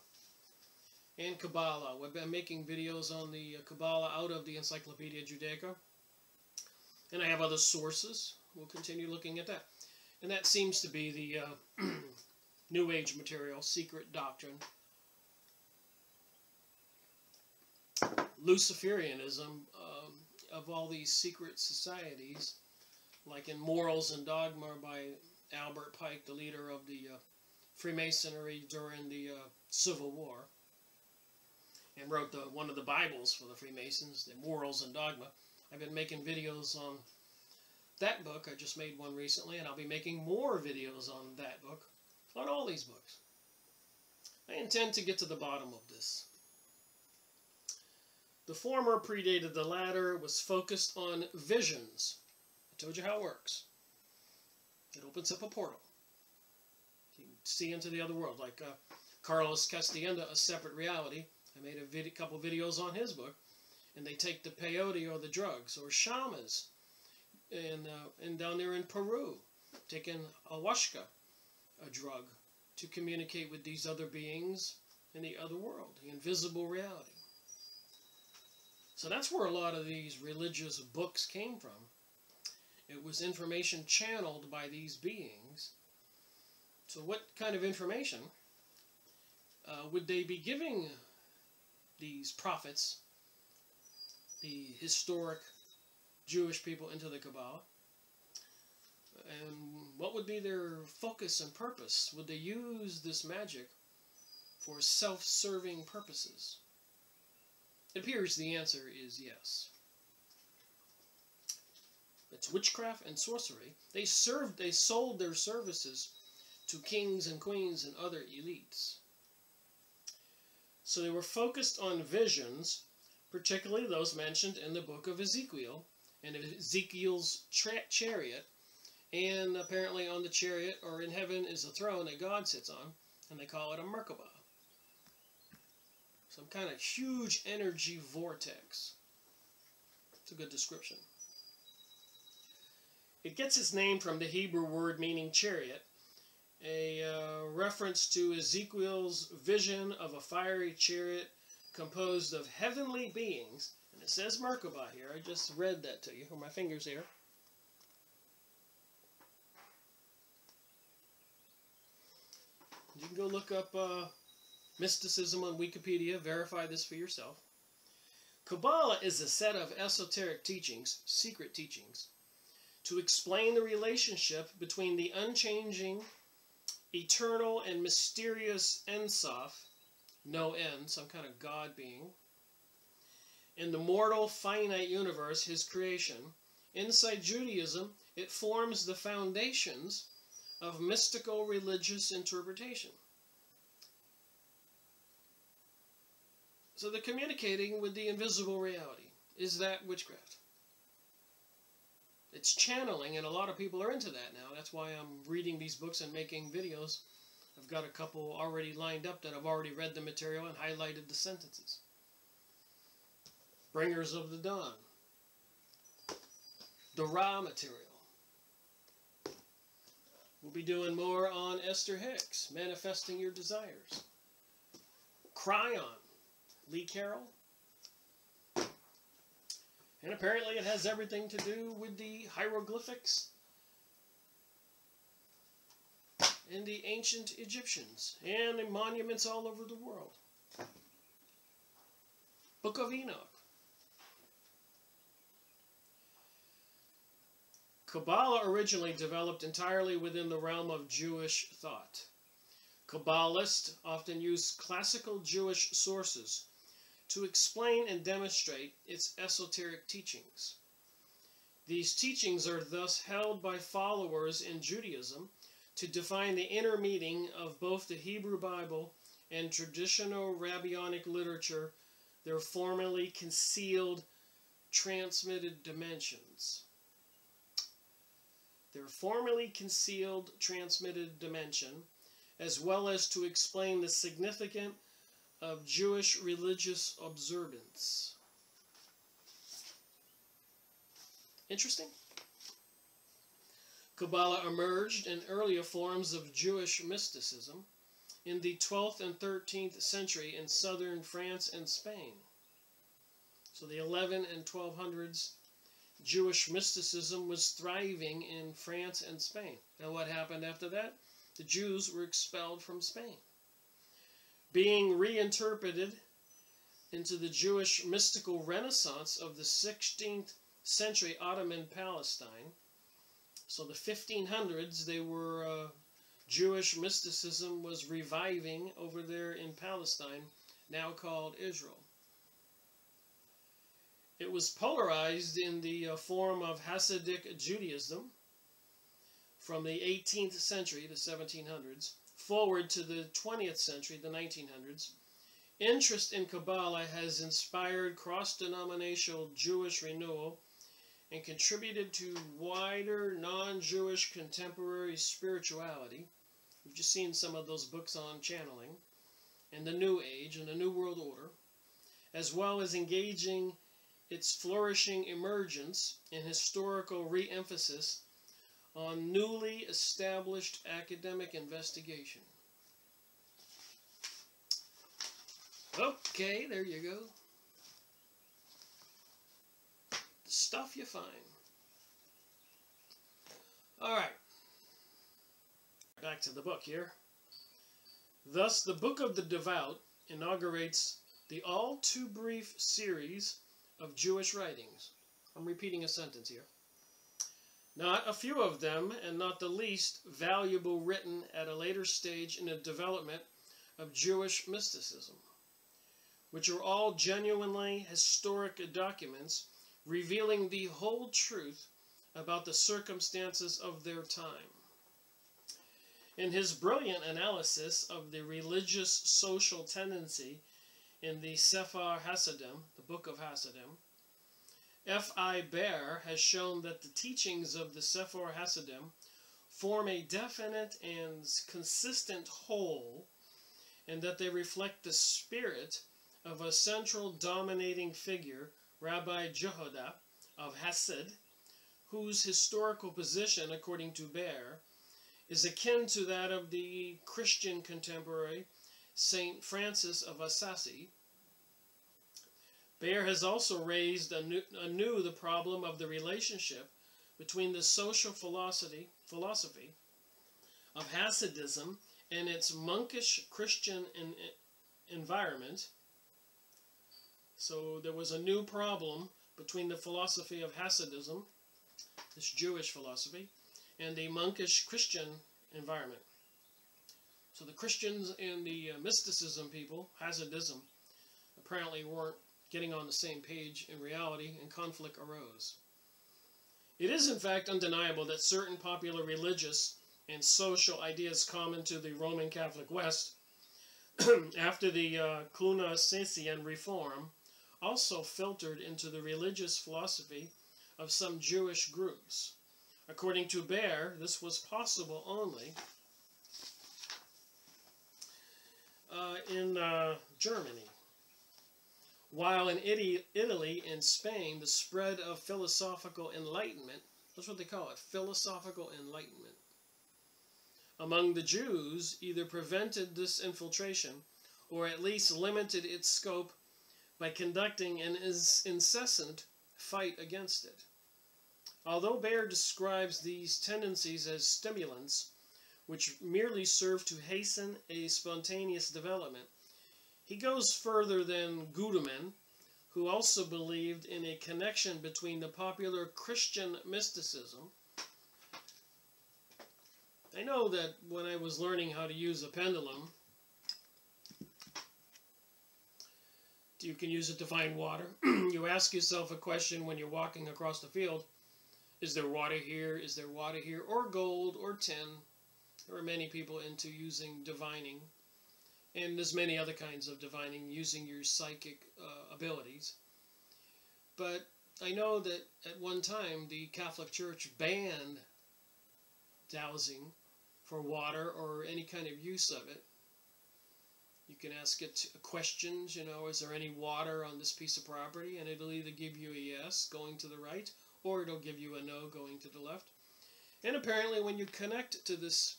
and Kabbalah. We've been making videos on the Kabbalah out of the Encyclopedia Judaica, and I have other sources. We'll continue looking at that. And that seems to be the New Age material, secret doctrine. Luciferianism of all these secret societies, like in Morals and Dogma by Albert Pike, the leader of the Freemasonry during the Civil War, and wrote one of the Bibles for the Freemasons, the Morals and Dogma. I've been making videos on that book. I just made one recently, and I'll be making more videos on that book, on all these books. I intend to get to the bottom of this. The former predated the latter, was focused on visions. I told you how it works. It opens up a portal. You can see into the other world, like Carlos Castaneda, A Separate Reality. I made a couple videos on his book, and they take the peyote or the drugs, or shamas, and down there in Peru, taking ayahuasca, a drug, to communicate with these other beings in the other world, the invisible reality. So that's where a lot of these religious books came from. It was information channeled by these beings. So what kind of information would they be giving these prophets, the historic Jewish people, into the Kabbalah? And what would be their focus and purpose? Would they use this magic for self-serving purposes? It appears the answer is yes. It's witchcraft and sorcery. They sold their services to kings and queens and other elites. So they were focused on visions, particularly those mentioned in the book of Ezekiel, and Ezekiel's chariot, and apparently on the chariot or in heaven is a throne that God sits on, and they call it a Merkabah. Some kind of huge energy vortex. It's a good description. It gets its name from the Hebrew word meaning chariot, a reference to Ezekiel's vision of a fiery chariot composed of heavenly beings. And it says Merkabah here. I just read that to you with my fingers here. You can go look up mysticism on Wikipedia, verify this for yourself. Kabbalah is a set of esoteric teachings, secret teachings, to explain the relationship between the unchanging, eternal, and mysterious Ein Sof, no end, some kind of God being, in the mortal, finite universe, his creation. Inside Judaism, it forms the foundations of mystical religious interpretation. So they're communicating with the invisible reality. Is that witchcraft? It's channeling, and a lot of people are into that now. That's why I'm reading these books and making videos. I've got a couple already lined up that I've already read the material and highlighted the sentences. Bringers of the Dawn. The raw material. We'll be doing more on Esther Hicks, Manifesting Your Desires. Cryon. Lee Carroll. And apparently it has everything to do with the hieroglyphics and the ancient Egyptians and the monuments all over the world. Book of Enoch. Kabbalah originally developed entirely within the realm of Jewish thought. Kabbalists often use classical Jewish sources to explain and demonstrate its esoteric teachings. These teachings are thus held by followers in Judaism to define the inner meaning of both the Hebrew Bible and traditional rabbinic literature, their formerly concealed, transmitted dimensions. Their formerly concealed, transmitted dimension, as well as to explain the significance of Jewish religious observance. Interesting. Kabbalah emerged in earlier forms of Jewish mysticism in the 12th and 13th century in southern France and Spain. So the 11 and 1200s, Jewish mysticism was thriving in France and Spain. Now what happened after that? the Jews were expelled from Spain, being reinterpreted into the Jewish mystical renaissance of the 16th century Ottoman Palestine. So the 1500s, they were Jewish mysticism was reviving over there in Palestine, now called Israel. It was polarized in the form of Hasidic Judaism from the 18th century, the 1700s, forward to the 20th century, the 1900s. Interest in Kabbalah has inspired cross-denominational Jewish renewal and contributed to wider non-Jewish contemporary spirituality. We've just seen some of those books on channeling and the New Age and the New World Order, as well as engaging its flourishing emergence and historical re-emphasis on newly established academic investigation. Okay, there you go. The stuff you find. Alright. Back to the book here. Thus, the Book of the Devout inaugurates the all too brief series of Jewish writings. I'm repeating a sentence here. Not a few of them, and not the least valuable, written at a later stage in the development of Jewish mysticism, which are all genuinely historic documents revealing the whole truth about the circumstances of their time. In his brilliant analysis of the religious social tendency in the Sefer Hasidim, the Book of Hasidim, F.I. Baer has shown that the teachings of the Sefer Hasidim form a definite and consistent whole, and that they reflect the spirit of a central dominating figure, Rabbi Jehuda of Hasid, whose historical position, according to Baer, is akin to that of the Christian contemporary Saint Francis of Assisi. Baer has also raised anew the problem of the relationship between the social philosophy of Hasidism and its monkish Christian environment. So there was a new problem between the philosophy of Hasidism, this Jewish philosophy, and the monkish Christian environment. So the Christians and the mysticism people, Hasidism, apparently weren't getting on the same page in reality, and conflict arose. It is in fact undeniable that certain popular religious and social ideas common to the Roman Catholic West after the Cluniacian reform also filtered into the religious philosophy of some Jewish groups. According to Baer, this was possible only in Germany, while in Italy and Spain, the spread of philosophical enlightenment, that's what they call it, philosophical enlightenment, among the Jews either prevented this infiltration or at least limited its scope by conducting an incessant fight against it. Although Baer describes these tendencies as stimulants, which merely serve to hasten a spontaneous development, he goes further than Gudeman, who also believed in a connection between the popular Christian mysticism. I know that when I was learning how to use a pendulum, you can use it to find water. You ask yourself a question when you're walking across the field. Is there water here? Is there water here? Or gold or tin. There are many people into using divining. And there's many other kinds of divining using your psychic abilities. But I know that at one time the Catholic Church banned dowsing for water or any kind of use of it. You can ask it questions, is there any water on this piece of property? And it'll either give you a yes, going to the right, or it'll give you a no, going to the left. And apparently when you connect to this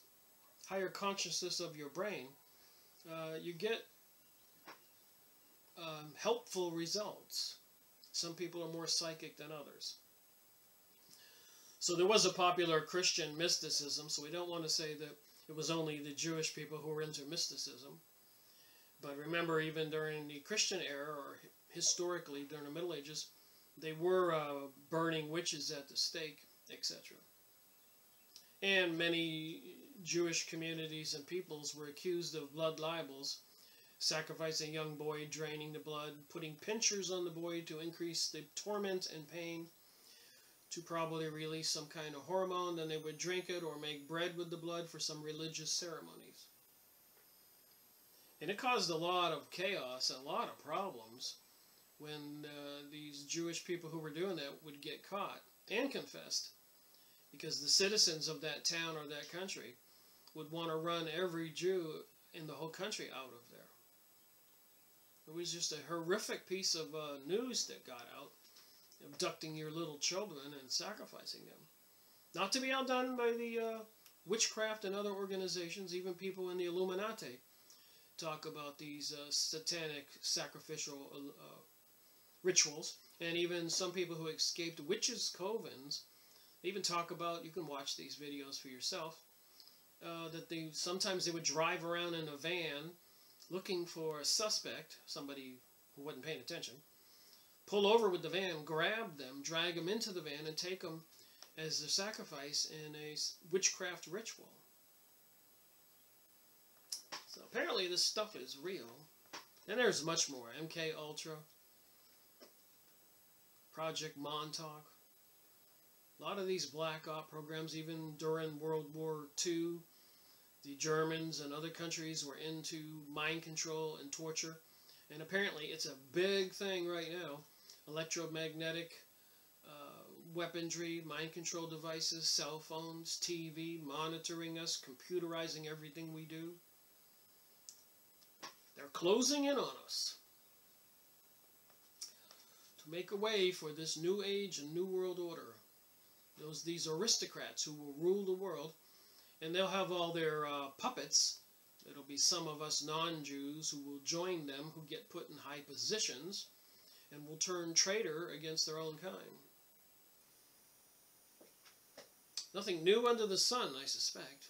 higher consciousness of your brain, you get helpful results. Some people are more psychic than others. So there was a popular Christian mysticism, so we don't want to say that it was only the Jewish people who were into mysticism. But remember, even during the Christian era, or historically during the Middle Ages, they were burning witches at the stake, etc. And many Jewish communities and peoples were accused of blood libels, sacrificing a young boy, draining the blood, putting pincers on the boy to increase the torment and pain, to probably release some kind of hormone. Then they would drink it or make bread with the blood for some religious ceremonies. And it caused a lot of chaos and a lot of problems when these Jewish people who were doing that would get caught and confessed, because the citizens of that town or that country would want to run every Jew in the whole country out of there. It was just a horrific piece of news that got out, abducting your little children and sacrificing them. Not to be outdone by the witchcraft and other organizations. Even people in the Illuminati talk about these satanic sacrificial rituals. And even some people who escaped witches' covens even talk about, you can watch these videos for yourself, that sometimes they would drive around in a van looking for a suspect, somebody who wasn't paying attention, pull over with the van, grab them, drag them into the van, and take them as a sacrifice in a witchcraft ritual. So apparently this stuff is real. And there's much more. MK Ultra, Project Montauk. A lot of these black op programs, even during World War II, the Germans and other countries were into mind control and torture. And apparently it's a big thing right now. Electromagnetic weaponry, mind control devices, cell phones, TV, monitoring us, computerizing everything we do. They're closing in on us to make a way for this new age and new world order. These aristocrats who will rule the world, and they'll have all their puppets. It'll be some of us non-Jews who will join them, who get put in high positions and will turn traitor against their own kind. Nothing new under the sun, I suspect.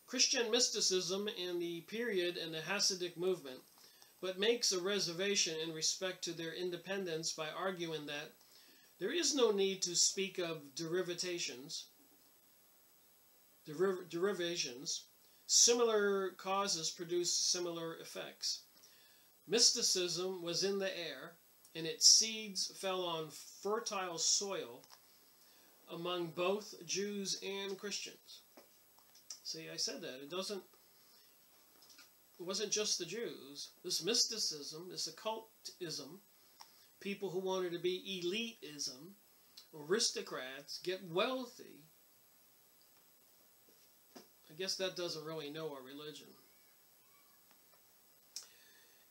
Christian mysticism in the period and the Hasidic movement, but makes a reservation in respect to their independence by arguing that there is no need to speak of derivations. Similar causes produce similar effects. Mysticism was in the air, and its seeds fell on fertile soil among both Jews and Christians. See, I said that. It wasn't just the Jews. This mysticism, this occultism, people who wanted to be elitism, aristocrats, get wealthy. I guess that doesn't really know our religion.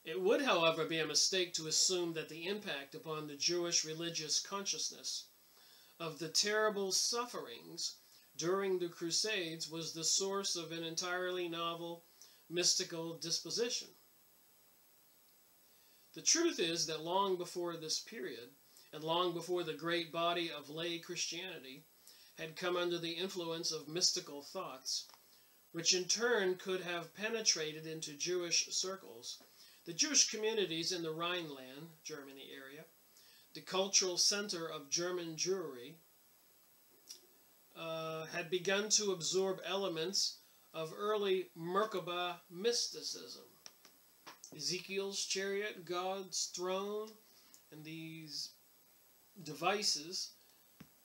It would, however, be a mistake to assume that the impact upon the Jewish religious consciousness of the terrible sufferings during the Crusades was the source of an entirely novel mystical disposition. The truth is that long before this period, and long before the great body of lay Christianity had come under the influence of mystical thoughts, which in turn could have penetrated into Jewish circles, the Jewish communities in the Rhineland, Germany area, the cultural center of German Jewry, had begun to absorb elements of early Merkabah mysticism. Ezekiel's chariot, God's throne, and these devices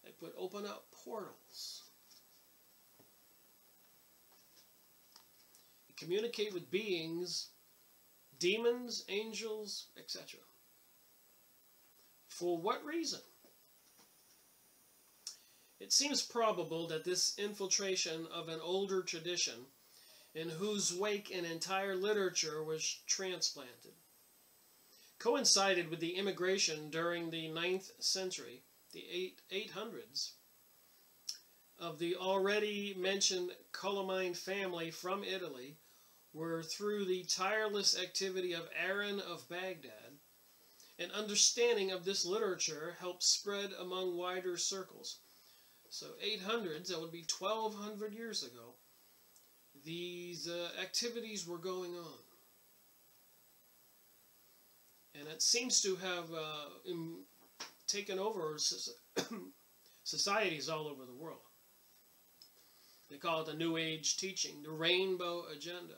that would open up portals. You communicate with beings, demons, angels, etc. For what reason? It seems probable that this infiltration of an older tradition, in whose wake an entire literature was transplanted, coincided with the immigration during the 9th century, the 800s, of the already mentioned Colamine family from Italy, were through the tireless activity of Aaron of Baghdad, an understanding of this literature helped spread among wider circles. So 800s, that would be 1200 years ago, these activities were going on. And it seems to have taken over societies all over the world. They call it the New Age teaching, the Rainbow Agenda,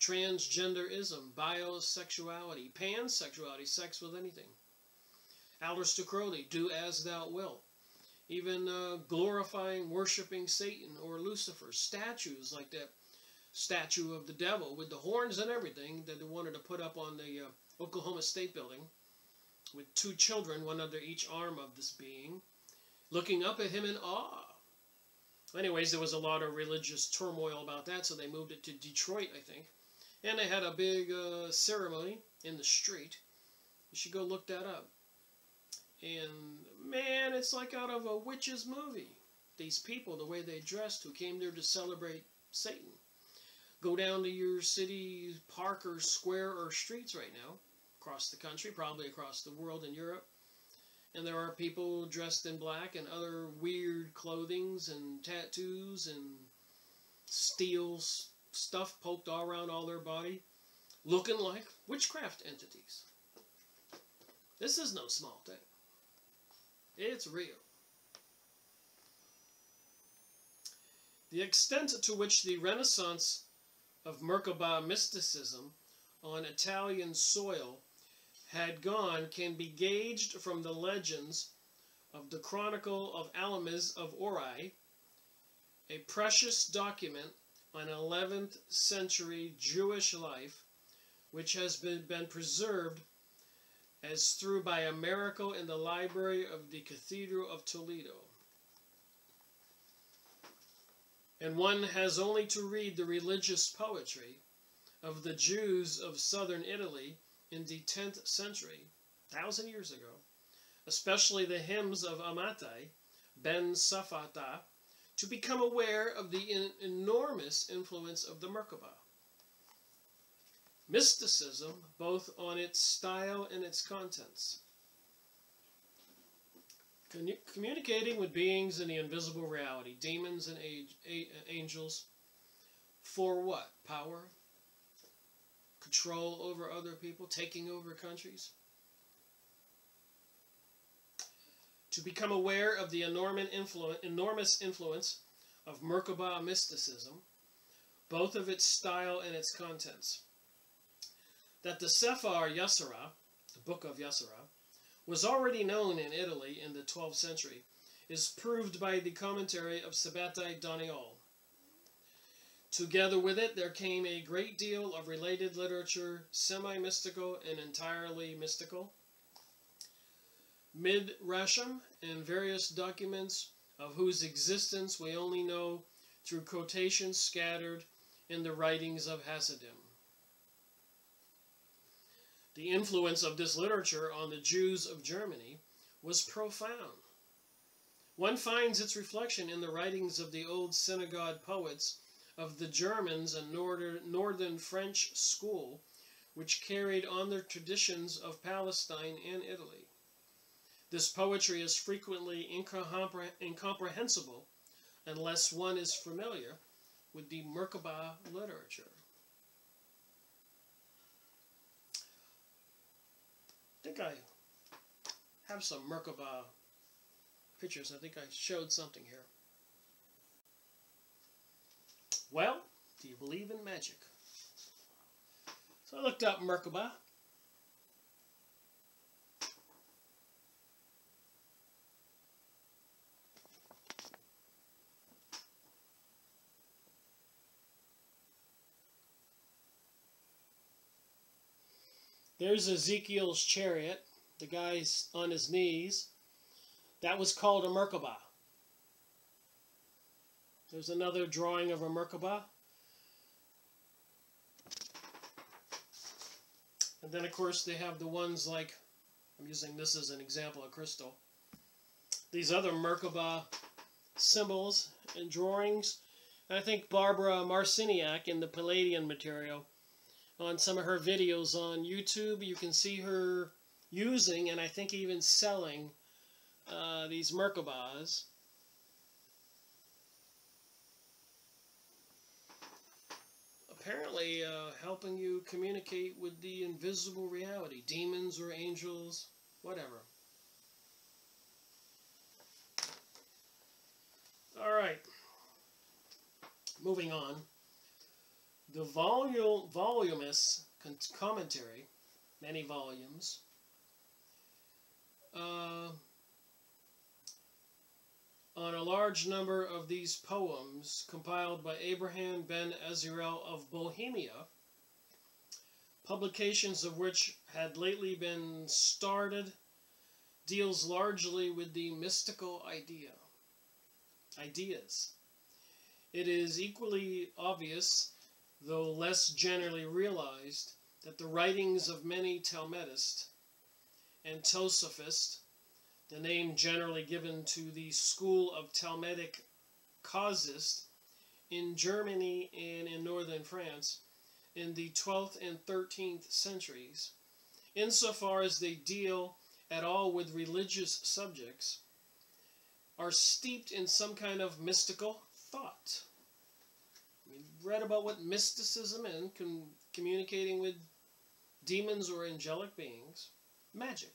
transgenderism, biosexuality, pansexuality, sex with anything. Aleister Crowley, do as thou wilt. Even glorifying, worshiping Satan or Lucifer. Statues like that statue of the devil with the horns and everything that they wanted to put up on the Oklahoma State Building with two children, one under each arm of this being, looking up at him in awe. Anyways, there was a lot of religious turmoil about that, so they moved it to Detroit, I think. And they had a big ceremony in the street. You should go look that up. And, man, it's like out of a witch's movie. These people, the way they dressed, who came there to celebrate Satan. Go down to your city park or square or streets right now, across the country, probably across the world in Europe. And there are people dressed in black and other weird clothings and tattoos and steel stuff poked all around all their body, looking like witchcraft entities. This is no small thing. It's real. The extent to which the renaissance of Merkabah mysticism on Italian soil had gone can be gauged from the legends of the Chronicle of Alamis of Ori, a precious document on 11th century Jewish life, which has been preserved as through by a miracle in the library of the Cathedral of Toledo. And one has only to read the religious poetry of the Jews of southern Italy in the 10th century, 1,000 years ago, especially the hymns of Amatai, Ben Safata, to become aware of the enormous influence of the Merkabah. Mysticism, both on its style and its contents. Communicating with beings in the invisible reality, demons and angels, for what? Power? Control over other people? Taking over countries? To become aware of the enormous influence of Merkabah mysticism, both of its style and its contents. That the Sefer Yasara, the Book of Yasara, was already known in Italy in the 12th century is proved by the commentary of Sabbatai Daniel. Together with it, there came a great deal of related literature, semi-mystical and entirely mystical, Midrashim, and various documents of whose existence we only know through quotations scattered in the writings of Hasidim. The influence of this literature on the Jews of Germany was profound. One finds its reflection in the writings of the old synagogue poets of the Germans and northern French school, which carried on their traditions of Palestine and Italy. This poetry is frequently incomprehensible unless one is familiar with the Merkabah literature. I think I have some Merkabah pictures. I think I showed something here. Well, do you believe in magic? So I looked up Merkabah. There's Ezekiel's chariot. The guy's on his knees. That was called a Merkabah. There's another drawing of a Merkabah. And then, of course, they have the ones like, I'm using this as an example of crystal. These other Merkabah symbols and drawings. And I think Barbara Marciniak in the Palladian material, on some of her videos on YouTube, you can see her using and I think even selling these Merkabahs. apparently helping you communicate with the invisible reality, demons or angels, whatever. All right, moving on. The voluminous commentary, many volumes, on a large number of these poems compiled by Abraham ben Ezrael of Bohemia, publications of which had lately been started, deals largely with the mystical ideas. It is equally obvious, though less generally realized, that the writings of many Talmudists and Tosafists, the name generally given to the school of Talmudic casuists in Germany and in northern France in the 12th and 13th centuries, insofar as they deal at all with religious subjects, are steeped in some kind of mystical thought. We read about what mysticism and communicating with demons or angelic beings, magic.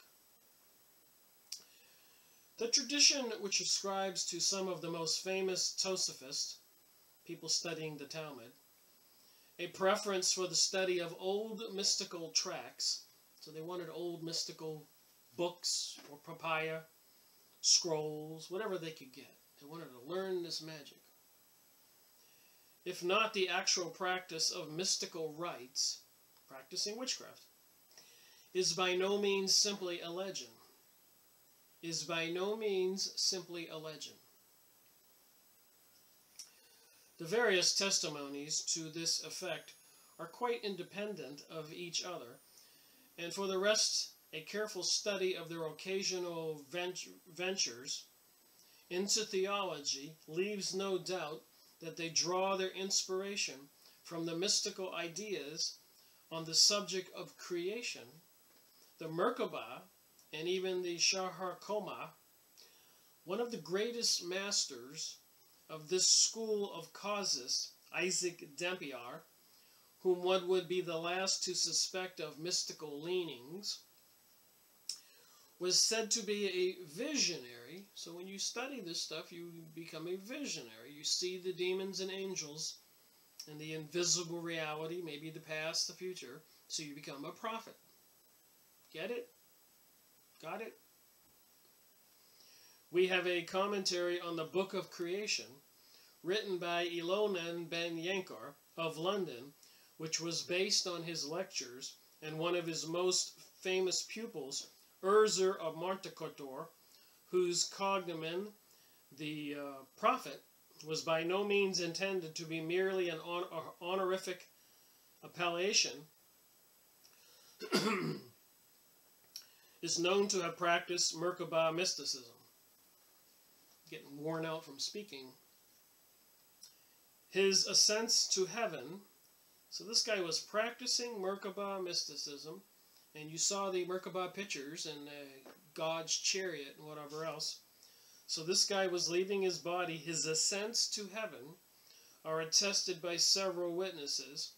The tradition which ascribes to some of the most famous Tosafists, people studying the Talmud, a preference for the study of old mystical tracts, so they wanted old mystical books or papaya, scrolls, whatever they could get. They wanted to learn this magic. If not the actual practice of mystical rites, practicing witchcraft, is by no means simply a legend. Is by no means simply a legend. The various testimonies to this effect are quite independent of each other, and for the rest, a careful study of their occasional ventures into theology leaves no doubt that they draw their inspiration from the mystical ideas on the subject of creation, the Merkabah, and even the Shahar Koma. One of the greatest masters of this school of casuists, Isaac Dampier, whom one would be the last to suspect of mystical leanings, was said to be a visionary. So when you study this stuff, you become a visionary. You see the demons and angels and the invisible reality, maybe the past, the future, so you become a prophet. Get it? Got it? We have a commentary on the Book of Creation, written by Elonan ben Yankar of London, which was based on his lectures, and one of his most famous pupils, Urzer of Montecotor, whose cognomen, the prophet, was by no means intended to be merely an honorific appellation, is known to have practiced Merkabah mysticism. Getting worn out from speaking. His ascents to heaven. So this guy was practicing Merkabah mysticism, and you saw the Merkabah pictures and God's chariot and whatever else. So this guy was leaving his body. His ascents to heaven are attested by several witnesses.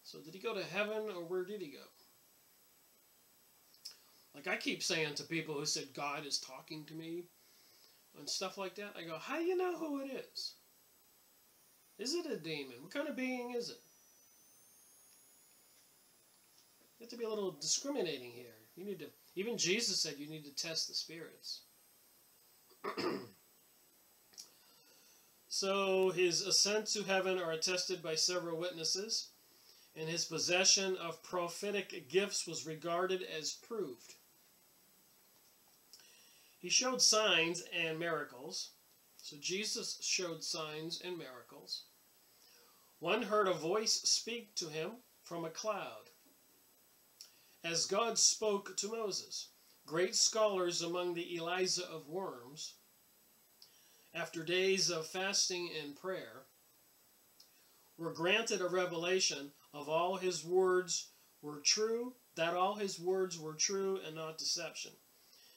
So did he go to heaven, or where did he go? Like I keep saying to people who said, God is talking to me and stuff like that, I go, how do you know who it is? Is it a demon? What kind of being is it? You have to be a little discriminating here. You need to, even Jesus said you need to test the spirits. So his ascent to heaven are attested by several witnesses, and his possession of prophetic gifts was regarded as proved. He showed signs and miracles. So Jesus showed signs and miracles. One heard a voice speak to him from a cloud, as God spoke to Moses. Great scholars among the Eliza of Worms, after days of fasting and prayer, were granted a revelation of all his words were true, that all his words were true and not deception.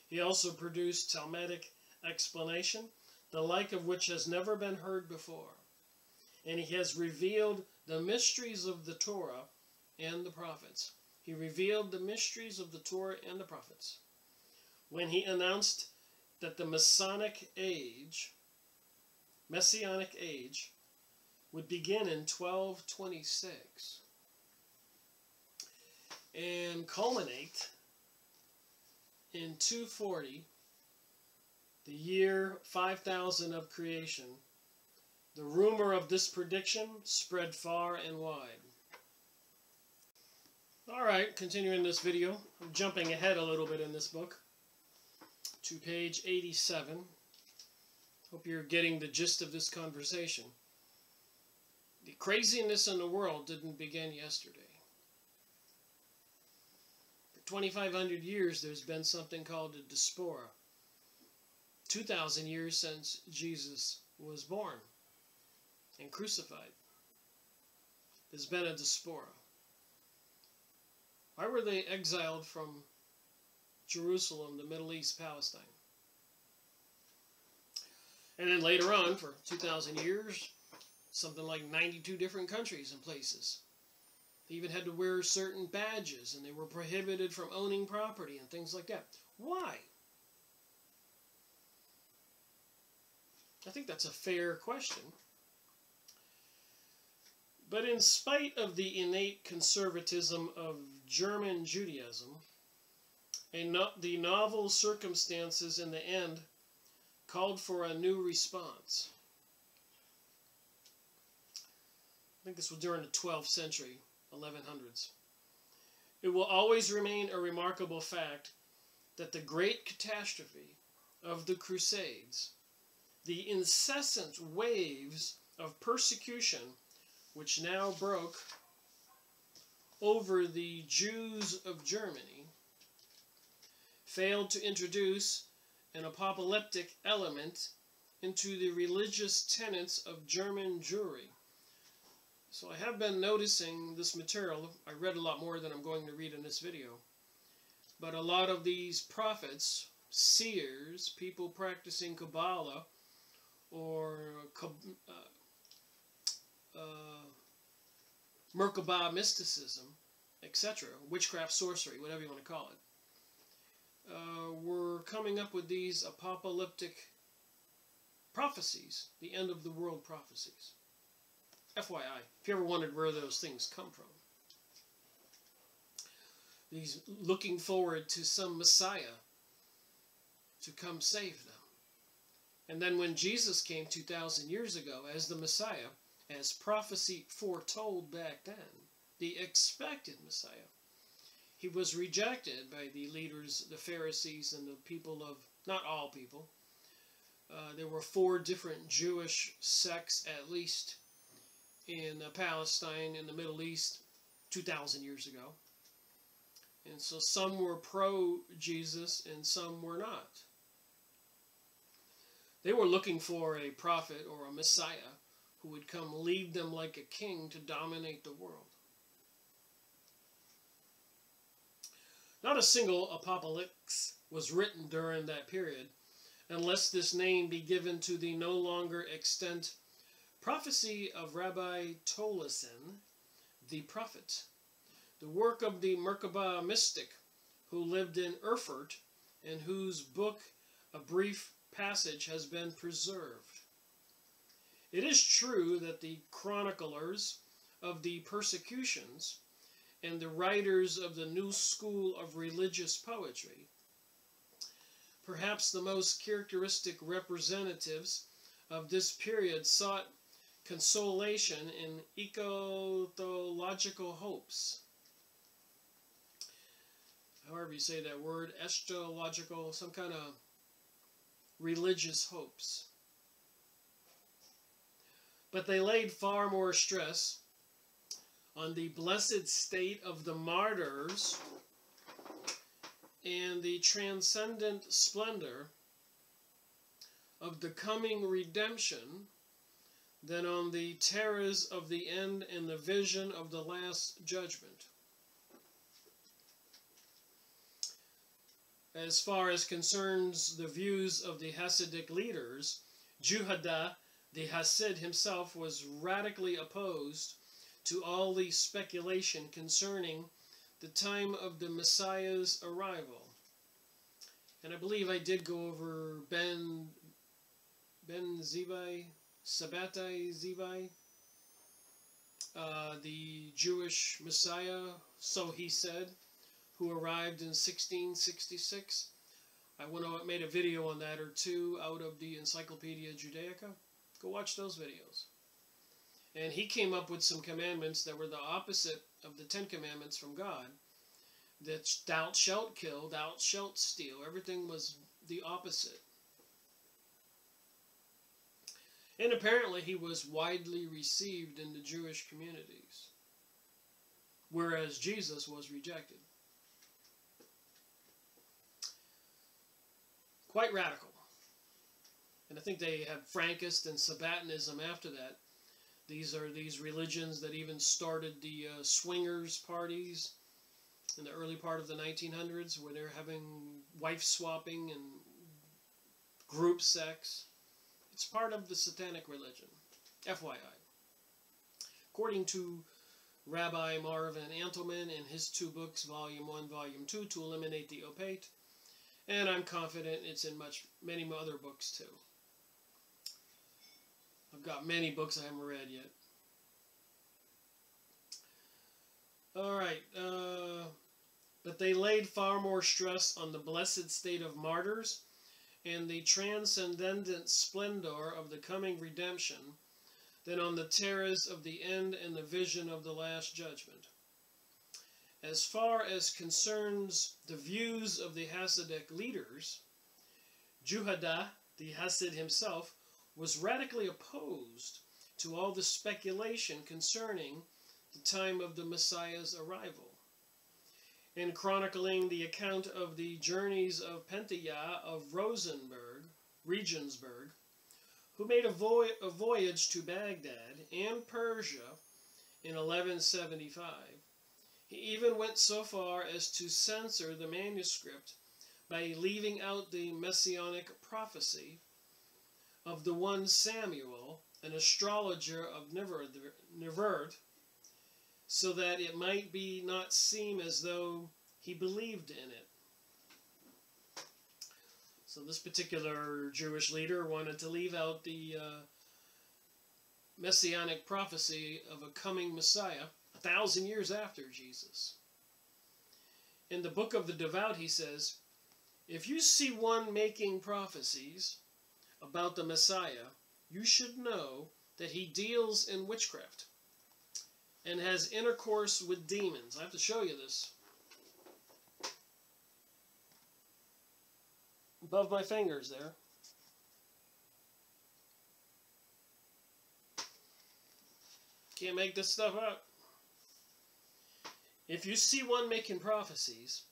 He also produced Talmudic explanation, the like of which has never been heard before. And he has revealed the mysteries of the Torah and the prophets. He revealed the mysteries of the Torah and the prophets when he announced that the Messianic age would begin in 1226 and culminate in 240, the year 5000 of creation. The rumor of this prediction spread far and wide. Alright, continuing this video, I'm jumping ahead a little bit in this book to page 87. Hope you're getting the gist of this conversation. The craziness in the world didn't begin yesterday. For 2,500 years there's been something called a diaspora. 2,000 years since Jesus was born and crucified. There's been a diaspora. Why were they exiled from Jerusalem, the Middle East, Palestine? And then later on, for 2,000 years, something like 92 different countries and places. They even had to wear certain badges, and they were prohibited from owning property and things like that. Why? I think that's a fair question. But in spite of the innate conservatism of German Judaism, and the novel circumstances in the end called for a new response. I think this was during the 12th century, 1100s. It will always remain a remarkable fact that the great catastrophe of the Crusades, the incessant waves of persecution which now broke over the Jews of Germany, failed to introduce an apocalyptic element into the religious tenets of German Jewry. So I have been noticing this material. I read a lot more than I'm going to read in this video. But a lot of these prophets, seers, people practicing Kabbalah, or Merkabah mysticism, etc., witchcraft, sorcery, whatever you want to call it, were coming up with these apocalyptic prophecies, the end of the world prophecies. FYI, if you ever wondered where those things come from. These looking forward to some Messiah to come save them. And then when Jesus came 2,000 years ago as the Messiah, as prophecy foretold back then, the expected Messiah, he was rejected by the leaders, the Pharisees, and the people of, not all people. There were 4 different Jewish sects, at least, in Palestine, in the Middle East, 2,000 years ago. And so some were pro-Jesus and some were not. They were looking for a prophet or a Messiah who would come lead them like a king to dominate the world. Not a single apocalypse was written during that period, unless this name be given to the no longer extant prophecy of Rabbi Tolleson, the prophet, the work of the Merkabah mystic who lived in Erfurt and whose book, a brief passage, has been preserved. It is true that the chroniclers of the persecutions and the writers of the new school of religious poetry, perhaps the most characteristic representatives of this period, sought consolation in eschatological hopes. However you say that word, eschatological, some kind of religious hopes. But they laid far more stress on the blessed state of the martyrs and the transcendent splendor of the coming redemption than on the terrors of the end and the vision of the last judgment. As far as concerns the views of the Hasidic leaders, Juhada the Hasid himself was radically opposed to all the speculation concerning the time of the Messiah's arrival. And I believe I did go over Ben Zivi, Sabbatai Zivi, the Jewish Messiah, so he said, who arrived in 1666. I made a video on that or two out of the Encyclopedia Judaica. Go watch those videos. And he came up with some commandments that were the opposite of the 10 Commandments from God. That thou shalt kill, thou shalt steal. Everything was the opposite. And apparently he was widely received in the Jewish communities, whereas Jesus was rejected. Quite radical. And I think they have Frankist and Sabbatianism after that. These are these religions that even started the swingers parties in the early part of the 1900s, where they're having wife swapping and group sex. It's part of the satanic religion, FYI. According to Rabbi Marvin Antelman in his 2 books, Volume 1, Volume 2, To Eliminate the Opate, and I'm confident it's in many other books too. I've got many books I haven't read yet. Alright, but they laid far more stress on the blessed state of martyrs and the transcendent splendor of the coming redemption than on the terrors of the end and the vision of the last judgment. As far as concerns the views of the Hasidic leaders, Juhada, the Hasid himself, was radically opposed to all the speculation concerning the time of the Messiah's arrival. In chronicling the account of the journeys of Pentateuch of Regensburg, who made a voyage to Baghdad and Persia in 1175, he even went so far as to censor the manuscript by leaving out the messianic prophecy of the one Samuel, an astrologer of Neverd, so that it might not seem as though he believed in it. So this particular Jewish leader wanted to leave out the messianic prophecy of a coming Messiah 1,000 years after Jesus. In the Book of the Devout, he says, if you see one making prophecies about the Messiah, you should know that he deals in witchcraft and has intercourse with demons. I have to show you this. Above my fingers there. Can't make this stuff up. If you see one making prophecies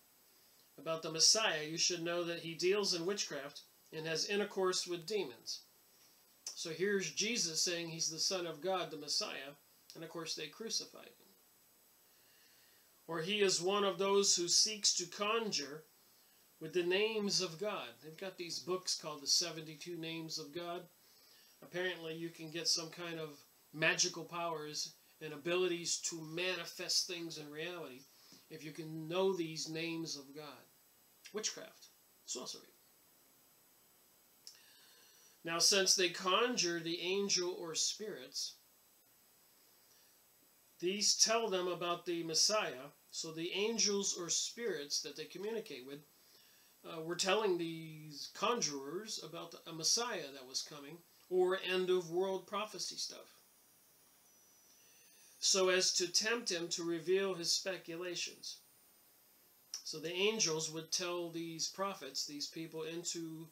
about the Messiah, you should know that he deals in witchcraft and has intercourse with demons. So here's Jesus saying he's the Son of God, the Messiah, and of course they crucified him. Or he is one of those who seeks to conjure with the names of God. They've got these books called the 72 Names of God. Apparently you can get some kind of magical powers and abilities to manifest things in reality if you can know these names of God. Witchcraft, sorcery. Now, since they conjure the angel or spirits, these tell them about the Messiah. So the angels or spirits that they communicate with were telling these conjurers about a Messiah that was coming, or end of world prophecy stuff, so as to tempt him to reveal his speculations. So the angels would tell these prophets, these people, into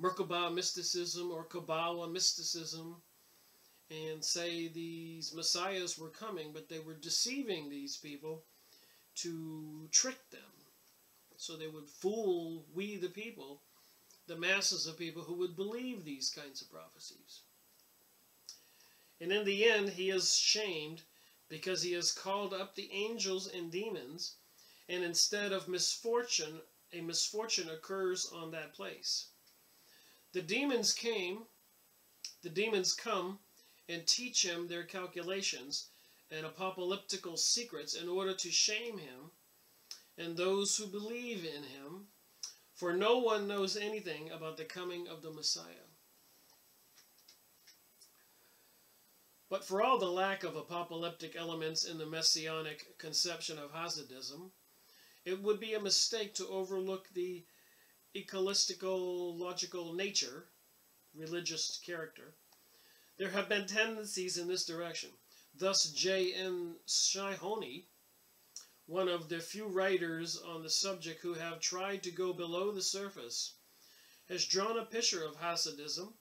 Merkabah mysticism or Kabbalah mysticism, and say these messiahs were coming, but they were deceiving these people to trick them. So they would fool we the people, the masses of people who would believe these kinds of prophecies. And in the end, he is shamed because he has called up the angels and demons, and instead of misfortune, a misfortune occurs on that place. The demons come and teach him their calculations and apocalyptical secrets in order to shame him and those who believe in him, for no one knows anything about the coming of the Messiah. But for all the lack of apocalyptic elements in the messianic conception of Hasidism, it would be a mistake to overlook the ecological logical nature, religious character. There have been tendencies in this direction. Thus, J.N. Shihoni, one of the few writers on the subject who have tried to go below the surface, has drawn a picture of Hasidism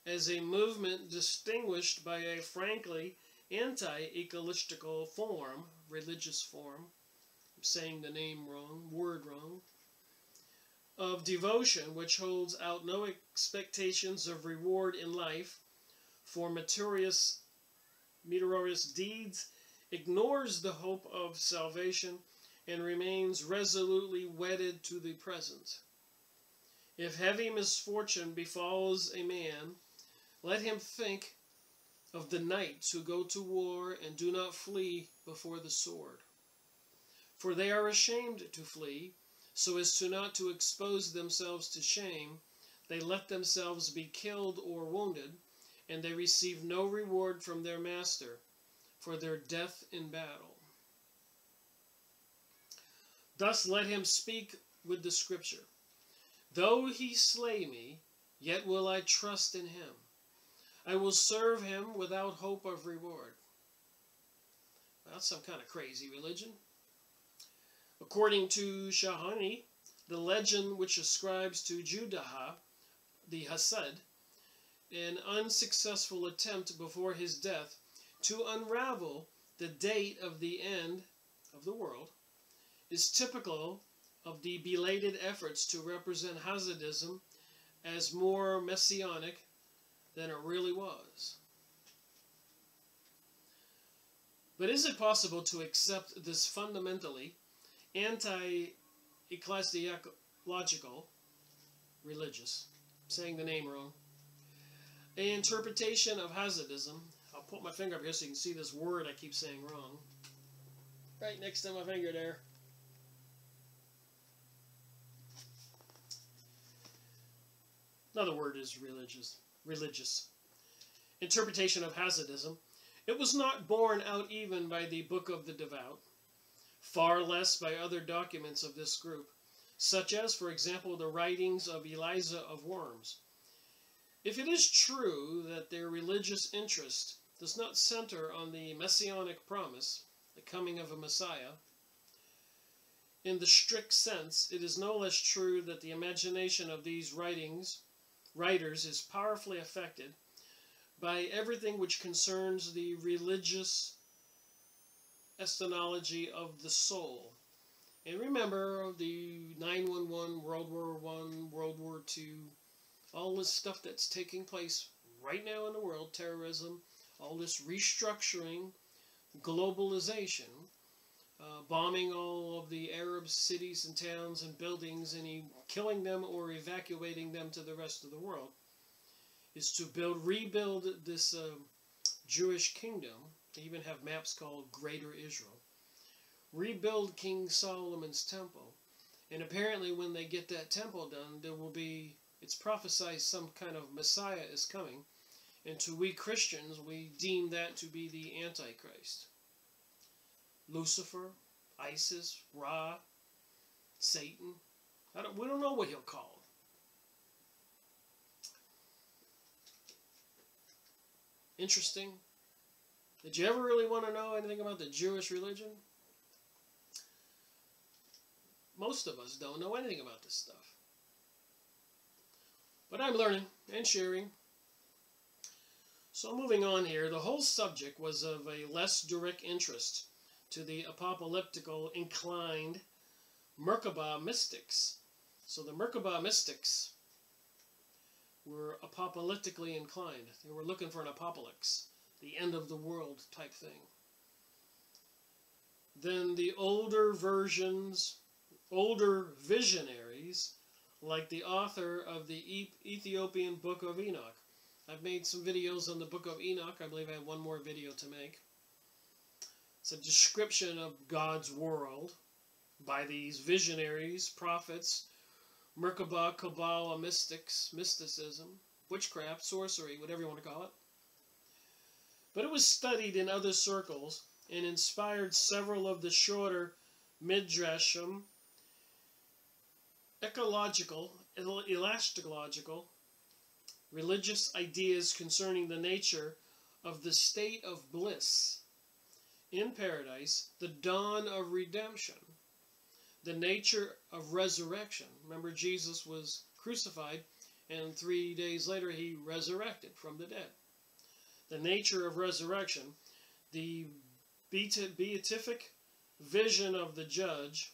as a movement distinguished by a frankly anti-ecological form, religious form, I'm saying the name wrong, word wrong, of devotion which holds out no expectations of reward in life for meritorious deeds, ignores the hope of salvation, and remains resolutely wedded to the present. If heavy misfortune befalls a man, let him think of the knights who go to war and do not flee before the sword. For they are ashamed to flee, so as not to expose themselves to shame. They let themselves be killed or wounded, and they receive no reward from their master for their death in battle. Thus let him speak with the scripture. Though he slay me, yet will I trust in him. I will serve him without hope of reward. That's some kind of crazy religion. According to Shahani, the legend which ascribes to Judah, the Hasid, an unsuccessful attempt before his death to unravel the date of the end of the world, is typical of the belated efforts to represent Hasidism as more messianic than it really was. But is it possible to accept this fundamentally anti-ecclesiological, religious, I'm saying the name wrong, an interpretation of Hasidism? I'll put my finger up here so you can see this word I keep saying wrong. Right next to my finger there. Another word is religious. Interpretation of Hasidism. It was not borne out even by the Book of the Devout, far less by other documents of this group, such as, for example, the writings of Eliza of Worms. If it is true that their religious interest does not center on the messianic promise, the coming of a Messiah, in the strict sense, it is no less true that the imagination of these writers is powerfully affected by everything which concerns the religious eschatology of the soul. And remember the 9/11, World War I, World War II, all this stuff that's taking place right now in the world, terrorism, all this restructuring, globalization, bombing all of the Arab cities and towns and buildings and killing them or evacuating them to the rest of the world, is to rebuild this Jewish kingdom. They even have maps called Greater Israel. Rebuild King Solomon's temple. And apparently when they get that temple done, there will be, it's prophesied some kind of Messiah is coming. And to we Christians, we deem that to be the Antichrist. Lucifer, Isis, Ra, Satan. We don't know what he'll call. Interesting. Did you ever really want to know anything about the Jewish religion? Most of us don't know anything about this stuff. But I'm learning and sharing. So moving on here, the whole subject was of a less direct interest to the apocalyptical inclined Merkabah mystics. So the Merkabah mystics were apocalyptically inclined. They were looking for an apocalypse, the end of the world type thing. Then the older visionaries, like the author of the Ethiopian Book of Enoch. I've made some videos on the Book of Enoch. I believe I have one more video to make. It's a description of God's world by these visionaries, prophets, Merkabah, Kabbalah, mysticism, witchcraft, sorcery, whatever you want to call it. But it was studied in other circles and inspired several of the shorter midrashim, ecological, elastological, religious ideas concerning the nature of the state of bliss in paradise, the dawn of redemption, the nature of resurrection. Remember, Jesus was crucified, and 3 days later he resurrected from the dead. The nature of resurrection, the beatific vision of the judge,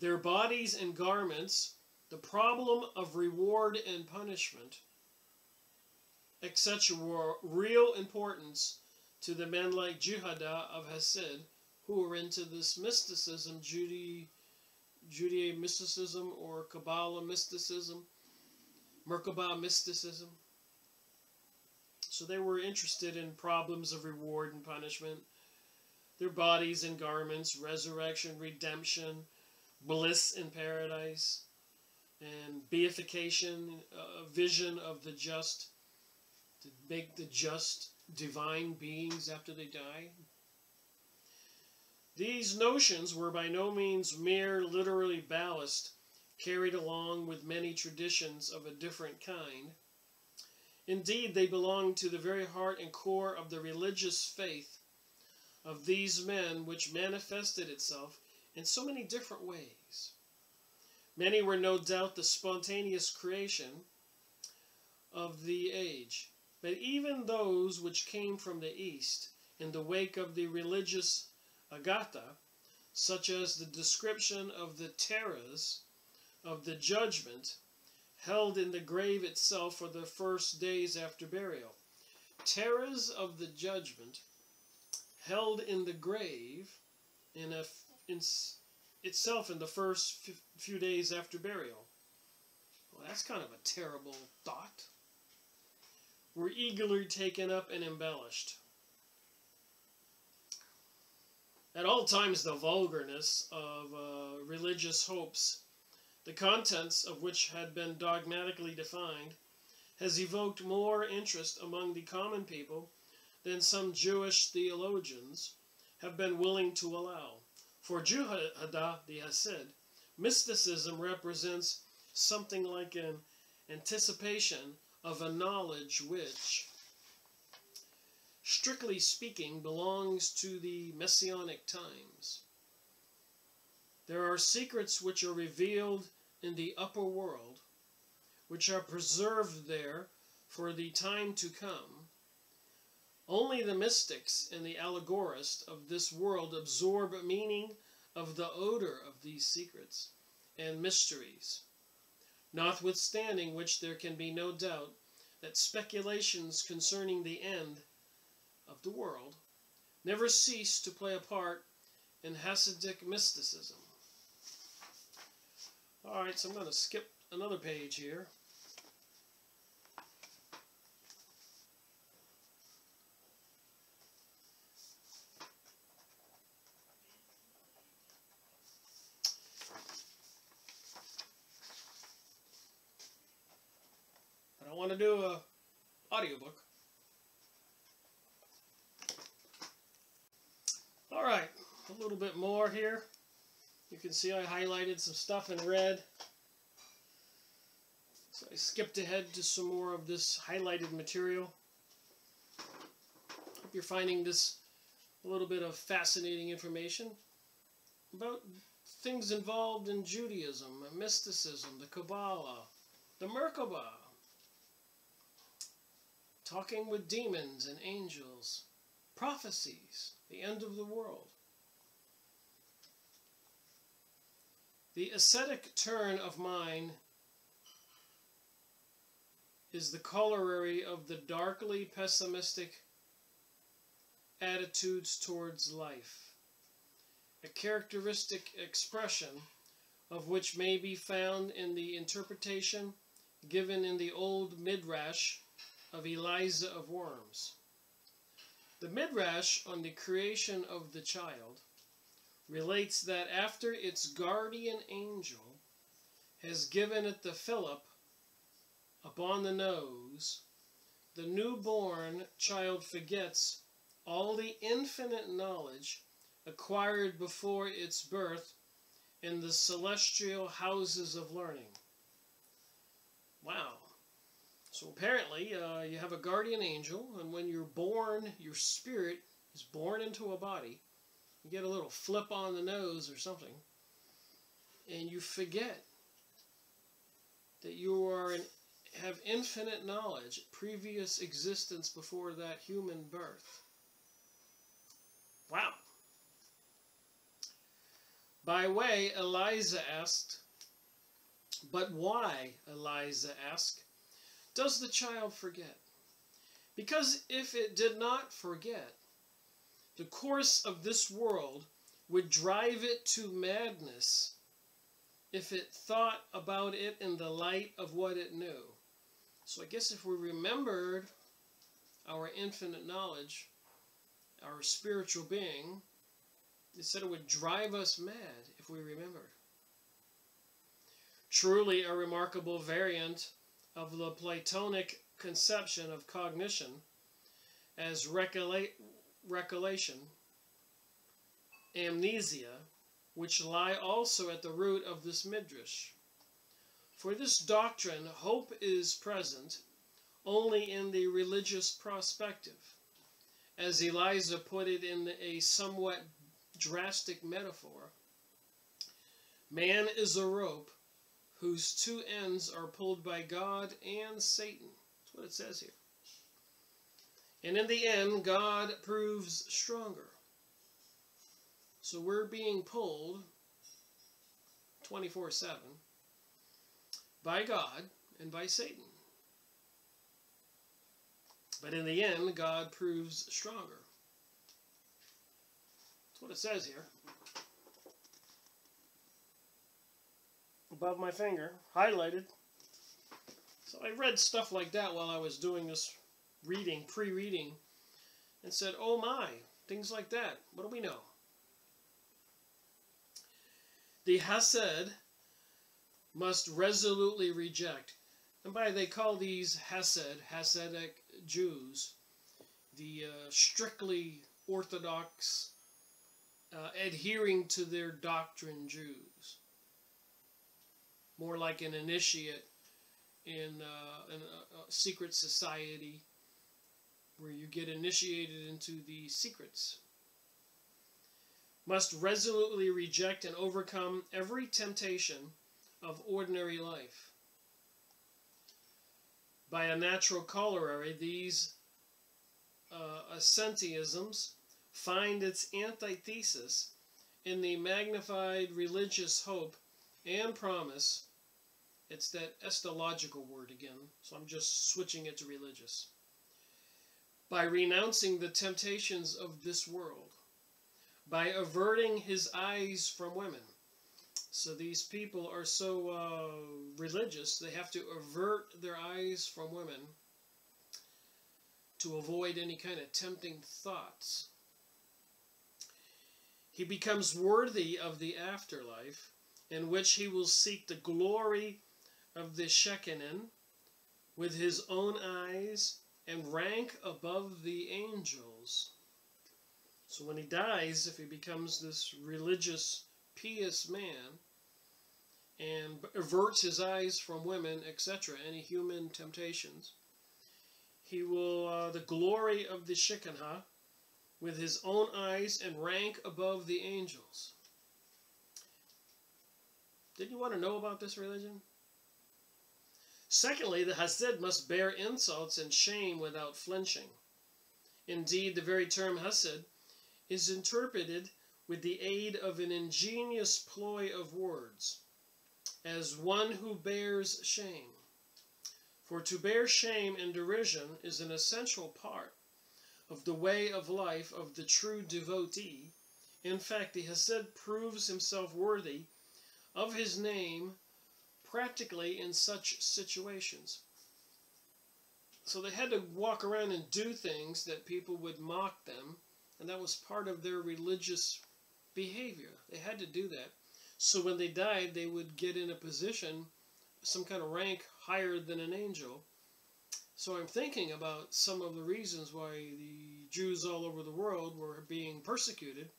their bodies and garments, the problem of reward and punishment, etc., were real importance to the men like Juhada of Hesed, who were into this mysticism, Judeo mysticism or Kabbalah mysticism, Merkabah mysticism. So they were interested in problems of reward and punishment, their bodies and garments, resurrection, redemption, bliss in paradise, and beatification, a vision of the just, to make the just divine beings after they die. These notions were by no means mere literary ballast carried along with many traditions of a different kind. Indeed, they belonged to the very heart and core of the religious faith of these men, which manifested itself in so many different ways. Many were no doubt the spontaneous creation of the age, but even those which came from the East in the wake of the religious Agatha, such as the description of the terrors of the judgment held in the grave itself for the first days after burial. Terrors of the judgment held in the grave itself in the first few days after burial. Well, that's kind of a terrible thought. Were eagerly taken up and embellished. At all times, the vulgarness of religious hopes, the contents of which had been dogmatically defined, has evoked more interest among the common people than some Jewish theologians have been willing to allow. For Juhada the Hesed, mysticism represents something like an anticipation of a knowledge which, strictly speaking, belongs to the Messianic times. There are secrets which are revealed in the upper world, which are preserved there for the time to come. Only the mystics and the allegorists of this world absorb meaning of the odor of these secrets and mysteries, notwithstanding which there can be no doubt that speculations concerning the end of the world never cease to play a part in Hasidic mysticism. Alright, so I'm going to skip another page here. I want to do a audiobook. Alright, a little bit more here. You can see I highlighted some stuff in red. So I skipped ahead to some more of this highlighted material. Hope you're finding this a little bit of fascinating information about things involved in Judaism, mysticism, the Kabbalah, the Merkabah, talking with demons and angels, prophecies, the end of the world. The ascetic turn of mind is the corollary of the darkly pessimistic attitudes towards life, a characteristic expression of which may be found in the interpretation given in the old Midrash of Eliza of Worms. The Midrash on the creation of the child relates that after its guardian angel has given it the fillip upon the nose, the newborn child forgets all the infinite knowledge acquired before its birth in the celestial houses of learning. Wow. So apparently you have a guardian angel, and when you're born, your spirit is born into a body. You get a little flip on the nose or something, and you forget that you have infinite knowledge, previous existence before that human birth. Wow. By way, Eliza asked, but why, Eliza asked, does the child forget? Because if it did not forget, the course of this world would drive it to madness if it thought about it in the light of what it knew. So I guess if we remembered our infinite knowledge, our spiritual being, it said it would drive us mad if we remembered. Truly a remarkable variant of the Platonic conception of cognition as recollection, amnesia, which lie also at the root of this midrash. For this doctrine, hope is present only in the religious perspective, as Eliza put it in a somewhat drastic metaphor. Man is a rope whose two ends are pulled by God and Satan. That's what it says here. And in the end, God proves stronger. So we're being pulled 24/7 by God and by Satan. But in the end, God proves stronger. That's what it says here. Above my finger, highlighted. So I read stuff like that while I was doing this reading, pre-reading, and said, oh my, things like that. What do we know? The Hesed must resolutely reject, and by they call these Hasidic Jews, the strictly orthodox, adhering to their doctrine Jews. More like an initiate in a secret society where you get initiated into the secrets. Must resolutely reject and overcome every temptation of ordinary life. By a natural corollary, these asceticisms find its antithesis in the magnified religious hope and promise. It's that estological word again, so I'm just switching it to religious. By renouncing the temptations of this world, by averting his eyes from women. So these people are so religious, they have to avert their eyes from women to avoid any kind of tempting thoughts. He becomes worthy of the afterlife, in which he will seek the glory of the Shekinah with his own eyes and rank above the angels. So when he dies, if he becomes this religious, pious man and averts his eyes from women, etc., any human temptations, he will, the glory of the Shekinah with his own eyes and rank above the angels. Didn't you want to know about this religion? Secondly, the Hasid must bear insults and shame without flinching. Indeed, the very term Hasid is interpreted with the aid of an ingenious ploy of words, as one who bears shame. For to bear shame and derision is an essential part of the way of life of the true devotee. In fact, the Hasid proves himself worthy of his name practically in such situations. So they had to walk around and do things that people would mock them, and that was part of their religious behavior. They had to do that. So when they died, they would get in a position, some kind of rank higher than an angel. So I'm thinking about some of the reasons why the Jews all over the world were being persecuted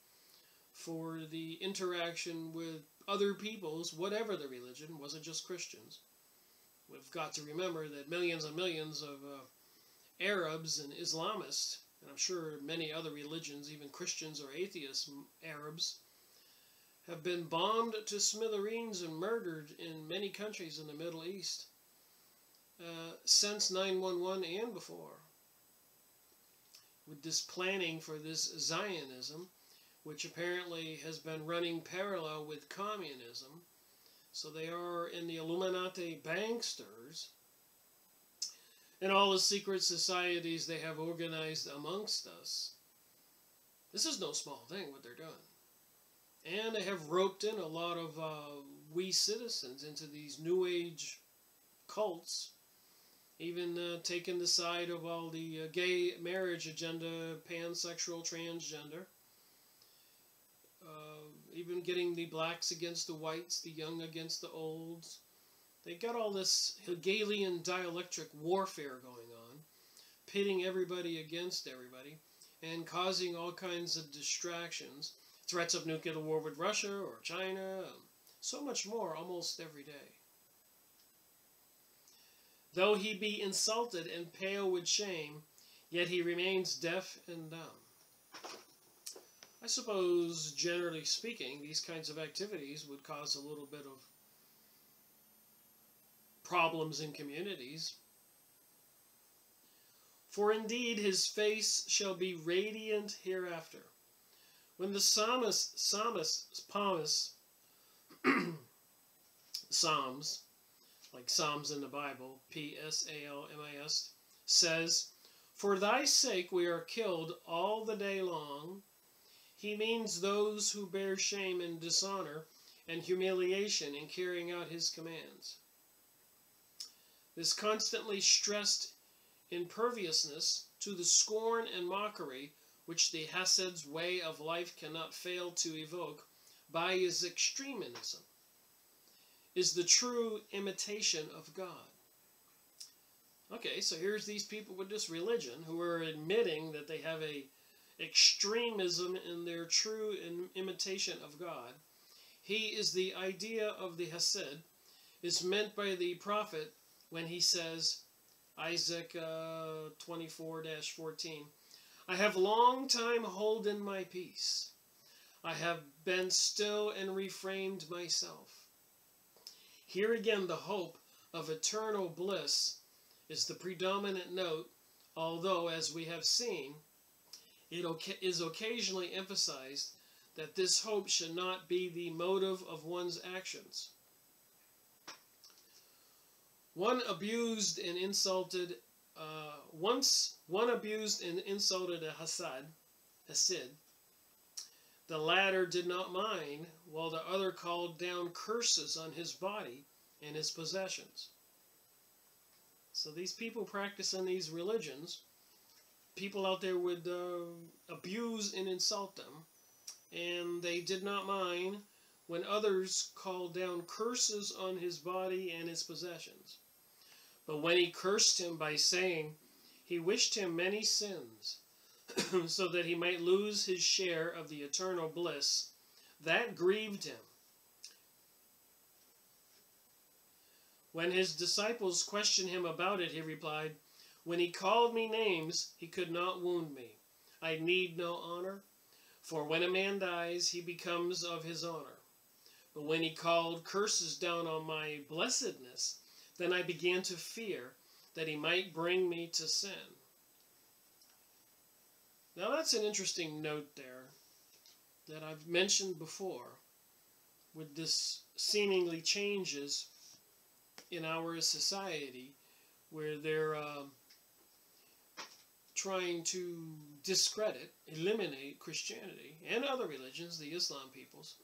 for the interaction with other peoples, whatever the religion, wasn't just Christians. We've got to remember that millions and millions of Arabs and Islamists, and I'm sure many other religions, even Christians or atheist Arabs, have been bombed to smithereens and murdered in many countries in the Middle East since 9/11 and before. With this planning for this Zionism, which apparently has been running parallel with communism, so they are in the Illuminati banksters, and all the secret societies they have organized amongst us. This is no small thing what they're doing. And they have roped in a lot of we citizens into these New Age cults, even taking the side of all the gay marriage agenda, pansexual, transgender, even getting the blacks against the whites, the young against the olds. They got all this Hegelian dialectric warfare going on, pitting everybody against everybody, and causing all kinds of distractions, threats of nuclear war with Russia or China, so much more almost every day. Though he be insulted and pale with shame, yet he remains deaf and dumb. I suppose, generally speaking, these kinds of activities would cause a little bit of problems in communities. For indeed his face shall be radiant hereafter. When the Psalms, like Psalms in the Bible, Psalms, says, "For thy sake we are killed all the day long," he means those who bear shame and dishonor and humiliation in carrying out his commands. This constantly stressed imperviousness to the scorn and mockery which the Hasid's way of life cannot fail to evoke by his extremism is the true imitation of God. Okay, so here's these people with this religion who are admitting that they have a extremism in their true imitation of God. He is the idea of the Hasid, is meant by the prophet when he says, Isaac 24-14, "I have long time holden my peace. I have been still and refrained myself." Here again the hope of eternal bliss is the predominant note, although, as we have seen, it is occasionally emphasized that this hope should not be the motive of one's actions. Once one abused and insulted a Hasid, the latter did not mind, while the other called down curses on his body and his possessions. So these people practicing these religions, people out there would abuse and insult them, and they did not mind when others called down curses on his body and his possessions. But when he cursed him by saying he wished him many sins, so that he might lose his share of the eternal bliss, that grieved him. When his disciples questioned him about it, he replied, "When he called me names, he could not wound me. I need no honor, for when a man dies, he becomes of his honor. But when he called curses down on my blessedness, then I began to fear that he might bring me to sin." Now that's an interesting note there that I've mentioned before with this seemingly changes in our society where they're trying to discredit, eliminate Christianity and other religions, the Islam peoples,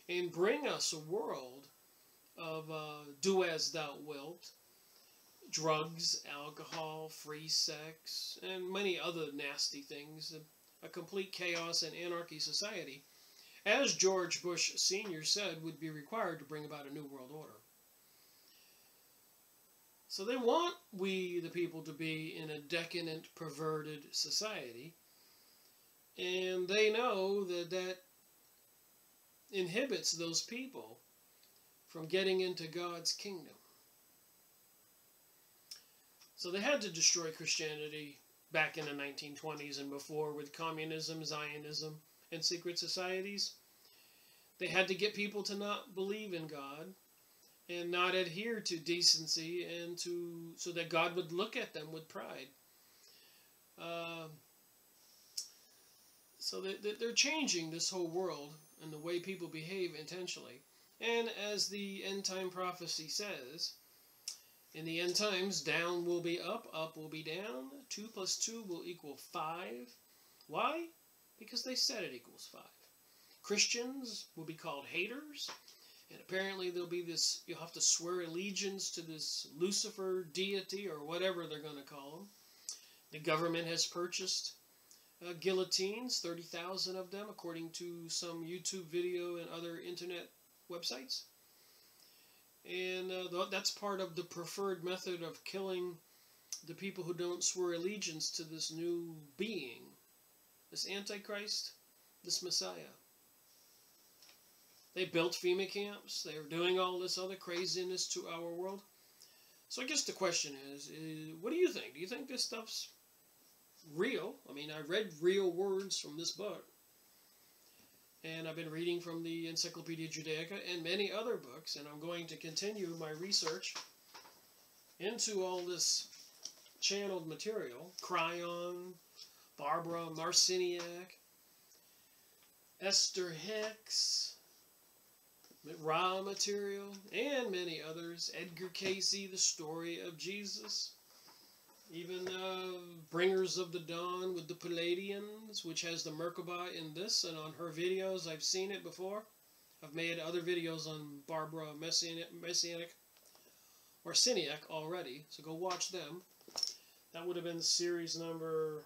and bring us a world of do as thou wilt, drugs, alcohol, free sex, and many other nasty things. A complete chaos and anarchy society, as George Bush Sr. said, would be required to bring about a new world order. So they want we, the people, to be in a decadent, perverted society. And they know that that inhibits those people from getting into God's kingdom. So they had to destroy Christianity back in the 1920s and before with communism, Zionism, and secret societies. They had to get people to not believe in God and not adhere to decency, and so that God would look at them with pride. So they're changing this whole world and the way people behave intentionally. And as the end time prophecy says, in the end times, down will be up, up will be down, 2 plus 2 will equal 5. Why? Because they said it equals 5. Christians will be called haters, and apparently there'll be this, you'll have to swear allegiance to this Lucifer deity or whatever they're going to call him. The government has purchased guillotines, 30,000 of them, according to some YouTube video and other internet websites. And that's part of the preferred method of killing the people who don't swear allegiance to this new being, this Antichrist, this Messiah. They built FEMA camps. They're doing all this other craziness to our world. So I guess the question is, what do you think? Do you think this stuff's real? I mean, I read real words from this book. And I've been reading from the Encyclopedia Judaica and many other books. And I'm going to continue my research into all this channeled material. Cryon, Barbara Marciniak, Esther Hicks, raw material, and many others. Edgar Casey, The Story of Jesus. Even Bringers of the Dawn with the Palladians, which has the Merkabah in this, and on her videos, I've seen it before. I've made other videos on Barbara Messianic or Marciniak already, so go watch them. That would have been series number...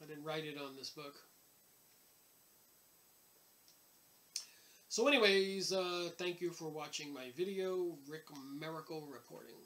I didn't write it on this book. So anyways, thank you for watching my video. Rick Miracle reporting.